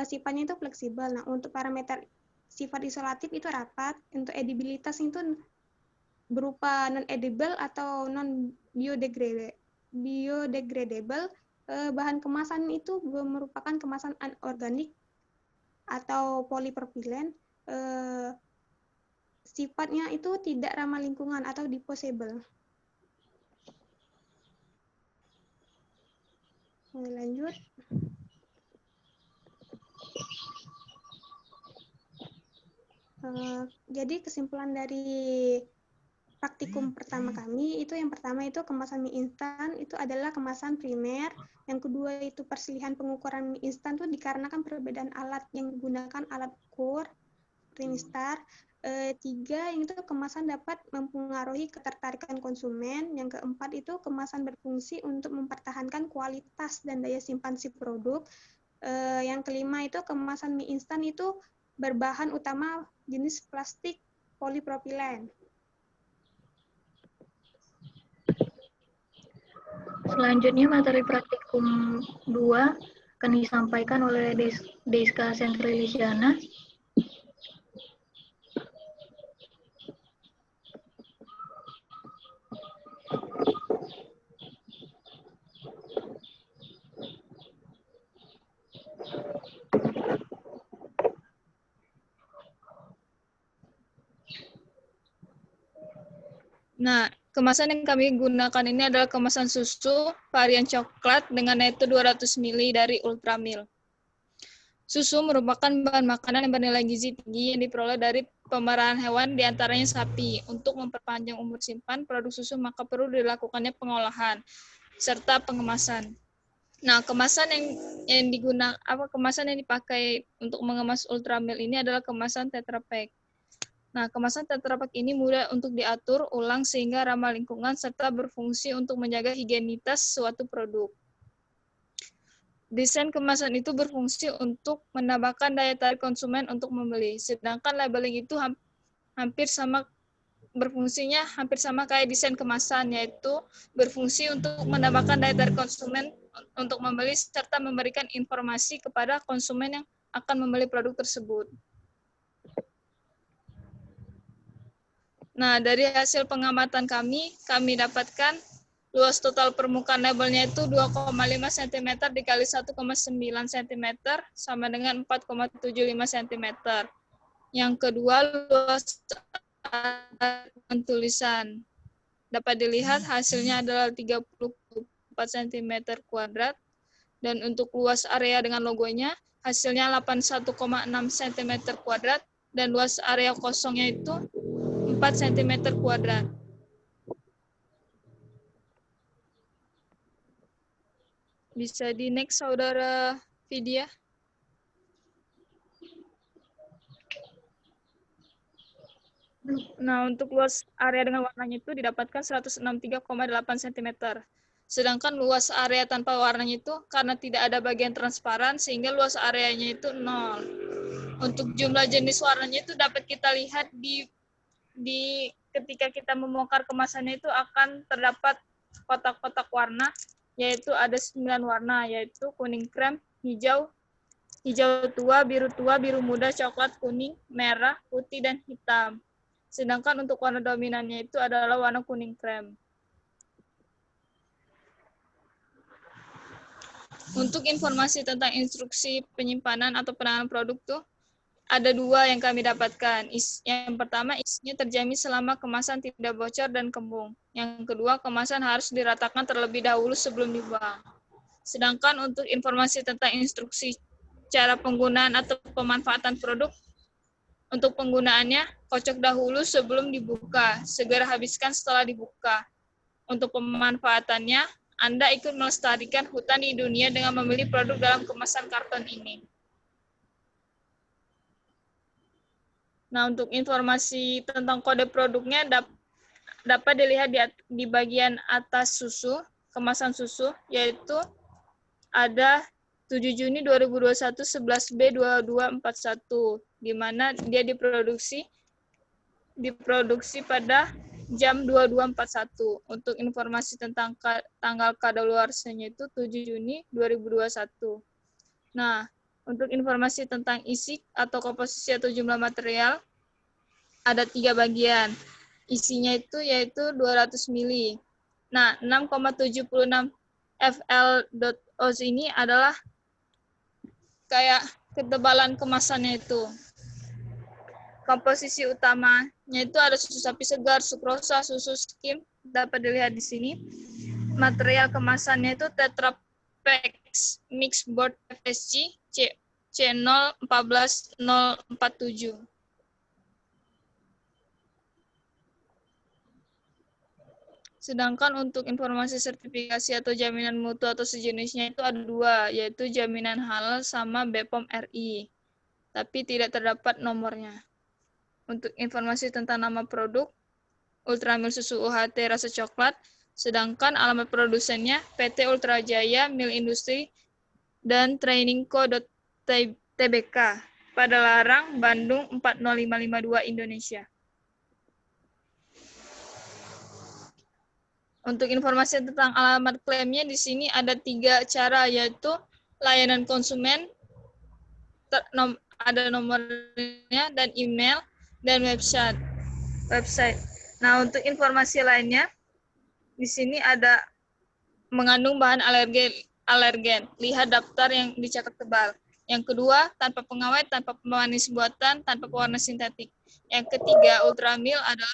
sifatnya itu fleksibel. Nah, untuk parameter sifat isolatif itu rapat. Untuk edibilitas itu berupa non-edible atau non-biodegradable. Bahan kemasan itu merupakan kemasan anorganik atau polipropilen. Sifatnya itu tidak ramah lingkungan atau disposable. Lanjut. Jadi kesimpulan dari praktikum pertama kami itu yang pertama itu kemasan mie instan itu adalah kemasan primer. Yang kedua itu persilihan pengukuran mie instan itu dikarenakan perbedaan alat yang digunakan, alat ukur mistar. Tiga, yang itu kemasan dapat mempengaruhi ketertarikan konsumen. Yang keempat itu kemasan berfungsi untuk mempertahankan kualitas dan daya simpan si produk. Yang kelima itu kemasan mie instan itu berbahan utama jenis plastik polipropilen.
Selanjutnya materi praktikum 2 akan disampaikan oleh Deiska Sentriliziana.
Nah, kemasan yang kami gunakan ini adalah kemasan susu varian coklat dengan neto 200 ml dari Ultramil. Susu merupakan bahan makanan yang bernilai gizi tinggi yang diperoleh dari pemeliharaan hewan, diantaranya sapi. Untuk memperpanjang umur simpan produk susu, maka perlu dilakukannya pengolahan serta pengemasan. Nah, kemasan yang dipakai untuk mengemas Ultramil ini adalah kemasan Tetra Pak. Nah, kemasan Tetra Pak ini mudah untuk diatur ulang sehingga ramah lingkungan serta berfungsi untuk menjaga higienitas suatu produk. Desain kemasan itu berfungsi untuk menambahkan daya tarik konsumen untuk membeli, sedangkan labeling itu hampir sama kayak desain kemasan, yaitu berfungsi untuk menambahkan daya tarik konsumen untuk membeli serta memberikan informasi kepada konsumen yang akan membeli produk tersebut. Nah, dari hasil pengamatan kami dapatkan luas total permukaan labelnya itu 2,5 cm dikali 1,9 cm sama dengan 4,75 cm. Yang kedua, luas tulisan. Dapat dilihat hasilnya adalah 34 cm kuadrat. Dan untuk luas area dengan logonya, hasilnya 81,6 cm kuadrat. Dan luas area kosongnya itu 4 cm kuadrat. Bisa di next, Saudara Vidya. Nah, untuk luas area dengan warnanya itu didapatkan 163,8 cm. Sedangkan luas area tanpa warnanya itu karena tidak ada bagian transparan sehingga luas areanya itu 0. Untuk jumlah jenis warnanya itu dapat kita lihat di ketika kita membongkar kemasannya itu akan terdapat kotak-kotak warna, yaitu ada 9 warna, yaitu kuning krem, hijau tua, biru muda, coklat, kuning, merah, putih, dan hitam. Sedangkan untuk warna dominannya itu adalah warna kuning krem. Untuk informasi tentang instruksi penyimpanan atau penanganan produk tuh ada dua yang kami dapatkan. Yang pertama, isinya terjamin selama kemasan tidak bocor dan kembung. Yang kedua, kemasan harus diratakan terlebih dahulu sebelum dibuang. Sedangkan untuk informasi tentang instruksi cara penggunaan atau pemanfaatan produk, untuk penggunaannya, kocok dahulu sebelum dibuka, segera habiskan setelah dibuka. Untuk pemanfaatannya, Anda ikut melestarikan hutan di dunia dengan memilih produk dalam kemasan karton ini. Nah, untuk informasi tentang kode produknya dapat dilihat di bagian atas susu, kemasan susu, yaitu ada 7 Juni 2021 11B 2241, di mana dia diproduksi pada jam 22.41. Untuk informasi tentang tanggal kadaluarsanya itu 7 Juni 2021. Nah, untuk informasi tentang isi atau komposisi atau jumlah material, ada 3 bagian. Isinya itu yaitu 200 mili. Nah, 6,76 FL.oz ini adalah kayak ketebalan kemasannya itu. Komposisi utamanya itu ada susu sapi segar, sukrosa, susu skim, dapat dilihat di sini. Material kemasannya itu Tetra Pak Mixboard FSC C014047. Sedangkan untuk informasi sertifikasi atau jaminan mutu atau sejenisnya itu ada 2, yaitu jaminan halal sama BPOM RI, tapi tidak terdapat nomornya. Untuk informasi tentang nama produk, Ultramilk susu UHT rasa coklat, sedangkan alamat produsennya PT Ultra Jaya Milk Industri dan Training Co.tbk, pada Larang, Bandung 40552 Indonesia. Untuk informasi tentang alamat klaimnya di sini ada 3 cara, yaitu layanan konsumen, ada nomornya, dan email, dan website. Nah, untuk informasi lainnya, di sini ada mengandung bahan alergen. Lihat daftar yang dicatat tebal. Yang kedua, tanpa pengawet, tanpa pemanis buatan, tanpa pewarna sintetik. Yang ketiga, Ultramilk adalah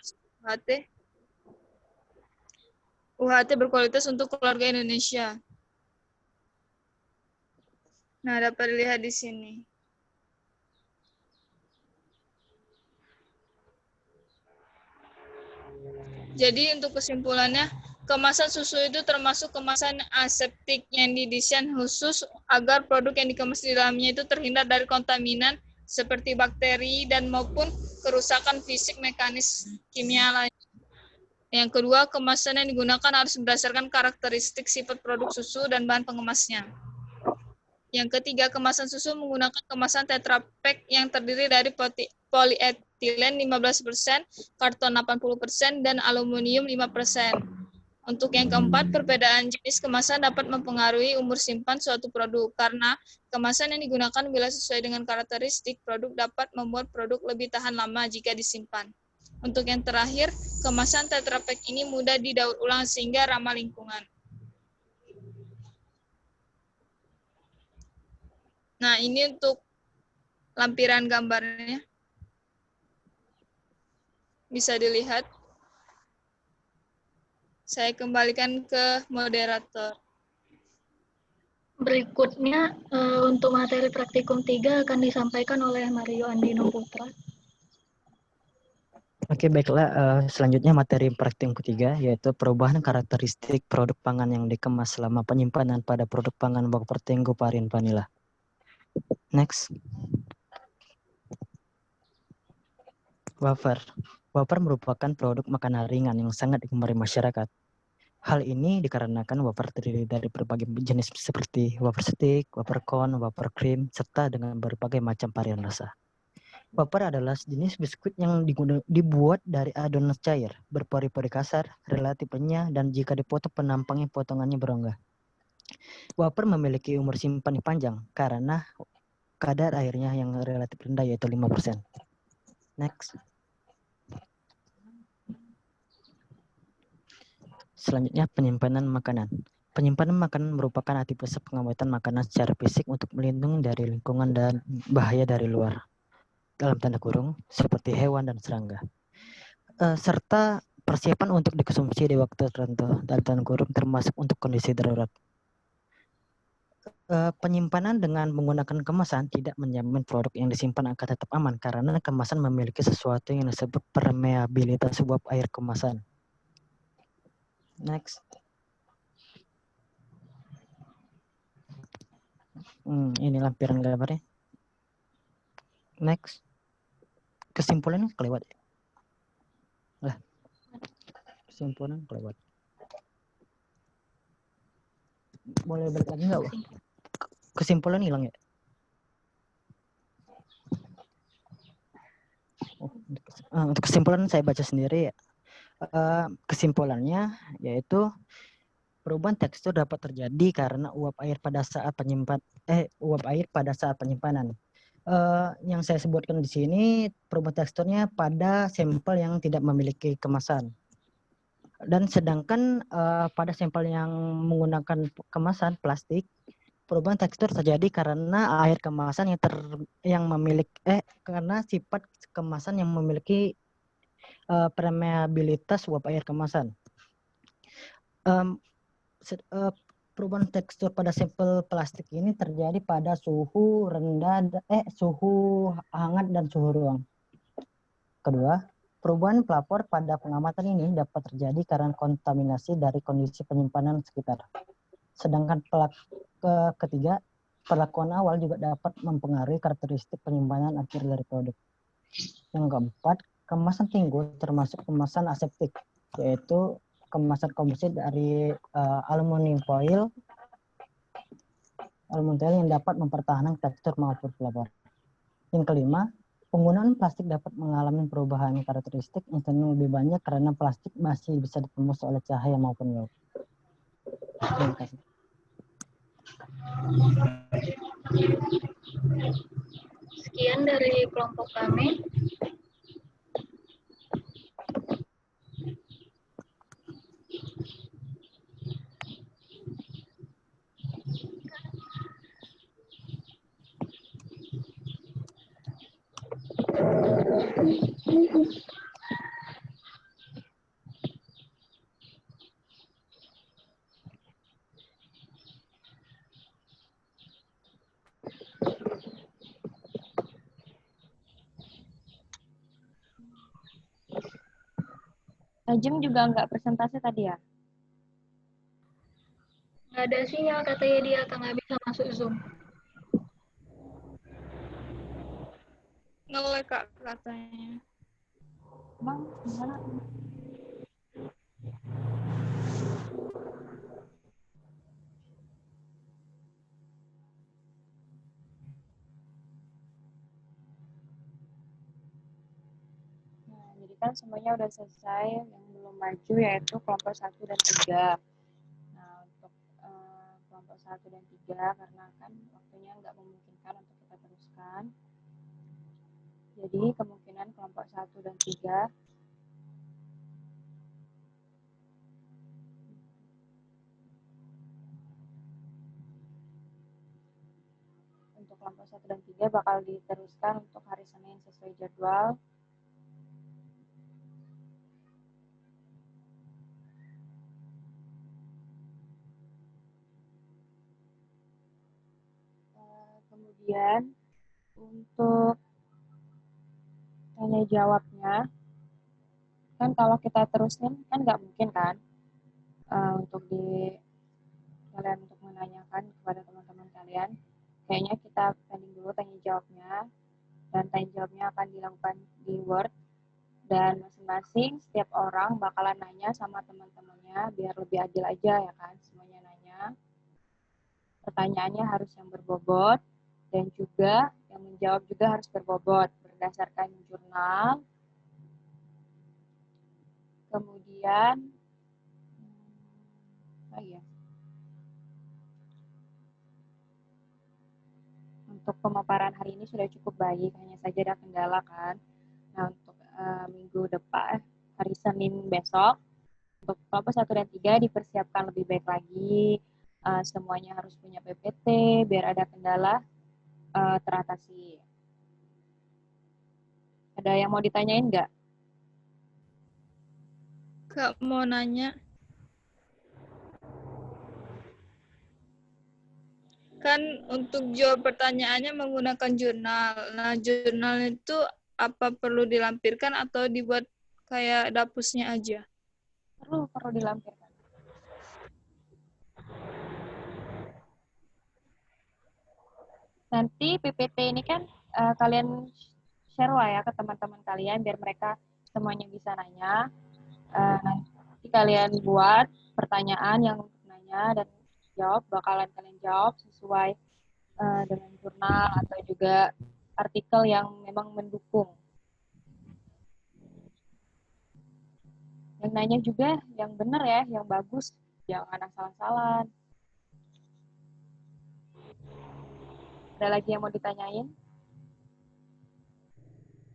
UHT berkualitas untuk keluarga Indonesia. Nah, dapat dilihat di sini. Jadi untuk kesimpulannya, kemasan susu itu termasuk kemasan aseptik yang didesain khusus agar produk yang dikemas di dalamnya itu terhindar dari kontaminan seperti bakteri dan maupun kerusakan fisik mekanis kimia lain. Yang kedua, kemasan yang digunakan harus berdasarkan karakteristik sifat produk susu dan bahan pengemasnya. Yang ketiga, kemasan susu menggunakan kemasan Tetra Pak yang terdiri dari polietilen 15%, karton 80%, dan aluminium 5%. Untuk yang keempat, perbedaan jenis kemasan dapat mempengaruhi umur simpan suatu produk, karena kemasan yang digunakan bila sesuai dengan karakteristik produk dapat membuat produk lebih tahan lama jika disimpan. Untuk yang terakhir, kemasan Tetra Pak ini mudah didaur ulang sehingga ramah lingkungan. Nah, ini untuk lampiran gambarnya. Bisa dilihat. Saya kembalikan ke moderator.
Berikutnya, untuk materi praktikum 3 akan disampaikan oleh Mario Andino Putra.
Oke, baiklah. Selanjutnya materi praktikum ketiga, yaitu perubahan karakteristik produk pangan yang dikemas selama penyimpanan pada produk pangan Wafer Tenggo Varian Vanilla. Next. Wafer. Wafer merupakan produk makanan ringan yang sangat digemari masyarakat. Hal ini dikarenakan wafer terdiri dari berbagai jenis seperti wafer stick, wafer cone, wafer krim, serta dengan berbagai macam varian rasa. Wafer adalah jenis biskuit yang dibuat dari adonan cair, berpori-pori kasar, relatif renyah, dan jika dipotong penampangnya potongannya berongga. Wafer memiliki umur simpan yang panjang karena kadar airnya yang relatif rendah, yaitu 5%. Next. Selanjutnya, penyimpanan makanan. Penyimpanan makanan merupakan aktivitas pengawetan makanan secara fisik untuk melindungi dari lingkungan dan bahaya dari luar. dalam tanda kurung seperti hewan dan serangga. Serta persiapan untuk dikonsumsi di waktu tertentu dalam tanda kurung termasuk untuk kondisi darurat. Penyimpanan dengan menggunakan kemasan tidak menjamin produk yang disimpan akan tetap aman karena kemasan memiliki sesuatu yang disebut permeabilitas uap air kemasan. Next. Ini lampiran gambarnya. Next. Kesimpulannya kelewat. Kesimpulan kelewat. Boleh balik lagi nggak? Kesimpulan hilang ya? Untuk kesimpulan saya baca sendiri ya. Kesimpulannya yaitu perubahan tekstur dapat terjadi karena uap air pada saat penyimpanan. Yang saya sebutkan di sini perubahan teksturnya pada sampel yang tidak memiliki kemasan. Dan sedangkan pada sampel yang menggunakan kemasan plastik, perubahan tekstur terjadi karena air kemasan karena sifat kemasan yang memiliki permeabilitas uap air kemasan. Perubahan tekstur pada sampel plastik ini terjadi pada suhu hangat dan suhu ruang. Kedua, perubahan pelapor pada pengamatan ini dapat terjadi karena kontaminasi dari kondisi penyimpanan sekitar. Sedangkan ketiga, perlakuan awal juga dapat mempengaruhi karakteristik penyimpanan akhir dari produk. Yang keempat, kemasan timbul termasuk kemasan aseptik, yaitu kemasan komposit dari aluminium foil yang dapat mempertahankan tekstur maupun pelapor. Yang kelima, penggunaan plastik dapat mengalami perubahan karakteristik yang cenderung lebih banyak karena plastik masih bisa ditembus oleh cahaya maupun uap. Terima kasih.
Sekian dari kelompok kami.
Najim juga nggak presentasi tadi ya?
Nggak ada sinyal katanya dia nggak bisa masuk Zoom.
Nge-lag Kak katanya.
Bang, gimana? Nah, jadi kan semuanya udah selesai, yang belum maju yaitu kelompok 1 dan 3. Nah, untuk kelompok 1 dan 3 karena kan waktunya nggak memungkinkan untuk kita teruskan. Jadi kemungkinan kelompok 1 dan 3 untuk kelompok 1 dan 3 bakal diteruskan untuk hari Senin sesuai jadwal. Kemudian untuk tanya jawabnya, kan kalau kita terusin kan nggak mungkin kan untuk kalian untuk menanyakan kepada teman-teman kalian. Kayaknya kita pending dulu tanya jawabnya, dan tanya jawabnya akan dilakukan di Word, dan masing-masing setiap orang bakalan nanya sama teman-temannya biar lebih adil aja ya kan, semuanya nanya. Pertanyaannya harus yang berbobot, dan juga yang menjawab juga harus berbobot berdasarkan jurnal. Kemudian untuk pemaparan hari ini sudah cukup baik, hanya saja ada kendala kan. Nah, untuk minggu depan, hari Senin besok, untuk kelompok 1 dan 3 dipersiapkan lebih baik lagi. Semuanya harus punya PPT biar ada kendala teratasi. Ada yang mau ditanyain nggak?
Kak mau nanya. Kan untuk jawab pertanyaannya menggunakan jurnal. Nah, jurnal itu apa perlu dilampirkan atau dibuat kayak dapusnya aja?
Perlu dilampirkan. Nanti PPT ini kan kalian share lah ya ke teman-teman kalian biar mereka semuanya bisa nanya. Nanti kalian buat pertanyaan yang untuk nanya dan jawab, bakalan kalian jawab sesuai dengan jurnal atau juga artikel yang memang mendukung. Yang nanya juga yang benar ya, yang bagus, jangan asal-asalan. Ada lagi yang mau ditanyain?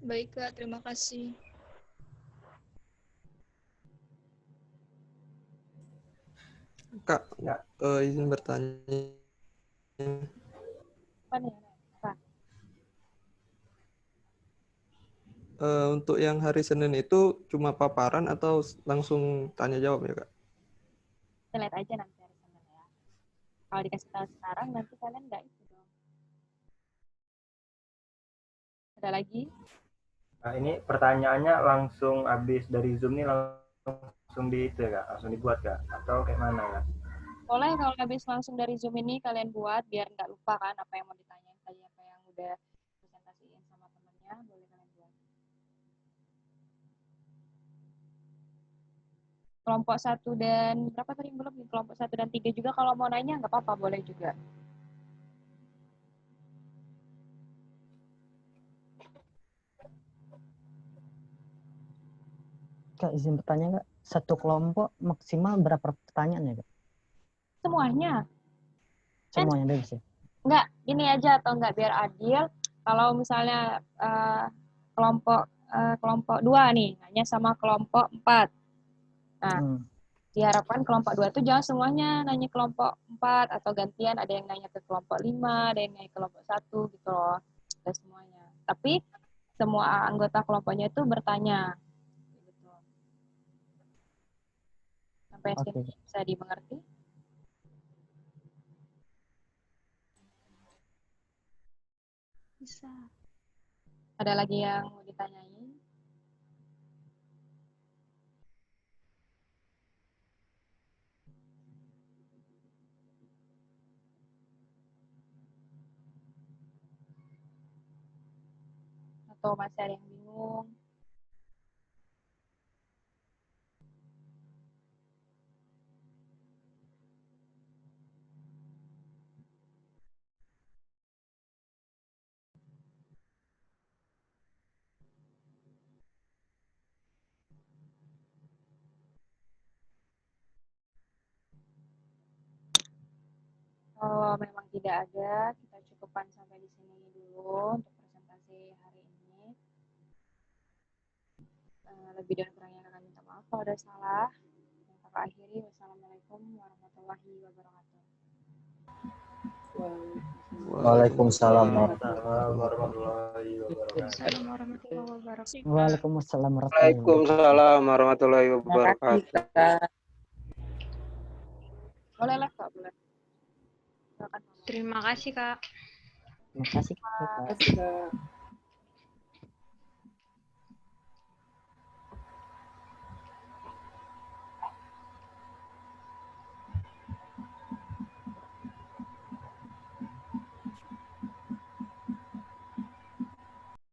Baik, Kak. Terima kasih.
Kak, izin bertanya.
Apa nih? Apa?
Untuk yang hari Senin itu cuma paparan atau langsung tanya jawab ya, Kak?
Kita lihat aja nanti hari Senin ya. Kalau dikasih tahu sekarang, nanti kalian nggak itu dong. Ada lagi?
Nah, ini pertanyaannya langsung habis dari Zoom nih langsung di itu ya, Kak? Langsung dibuat, Kak? Atau kayak mana, Kak?
Boleh kalau habis langsung dari Zoom ini kalian buat biar nggak lupa kan apa yang mau ditanyain tadi, apa yang udah presentasiin sama temennya, boleh kalian buat. Kelompok 1 dan berapa tadi yang belum? Kelompok 1 dan 3 juga kalau mau nanya nggak apa-apa, boleh juga.
Kak, izin bertanya, Kak. Satu kelompok maksimal berapa pertanyaan ya, Kak?
Semuanya.
Semuanya bebas ya?
Enggak, ini aja atau enggak biar adil. Kalau misalnya kelompok 2 nih, nanya sama kelompok 4. Nah, diharapkan kelompok 2 itu jangan semuanya nanya kelompok 4 atau gantian, ada yang nanya ke kelompok 5, ada yang nanya ke kelompok 1 gitu loh. Ada semuanya. Tapi semua anggota kelompoknya itu bertanya. Gitu. Sampai sini bisa dimengerti?
Bisa.
Ada lagi yang mau ditanyain? Atau masih ada yang bingung? Kalau memang tidak ada, kita cukupkan sampai di sini dulu untuk presentasi hari ini. Lebih dan kurangnya kami minta maaf kalau ada salah. Yang kakak akhiri, wassalamualaikum warahmatullahi wabarakatuh.
Waalaikumsalam
warahmatullahi
Waalaikumsalam
wabarakatuh.
Waalaikumsalam warahmatullahi wabarakatuh.
Boleh lah, Kak, boleh.
Terima kasih, Kak.
Terima kasih, Kak.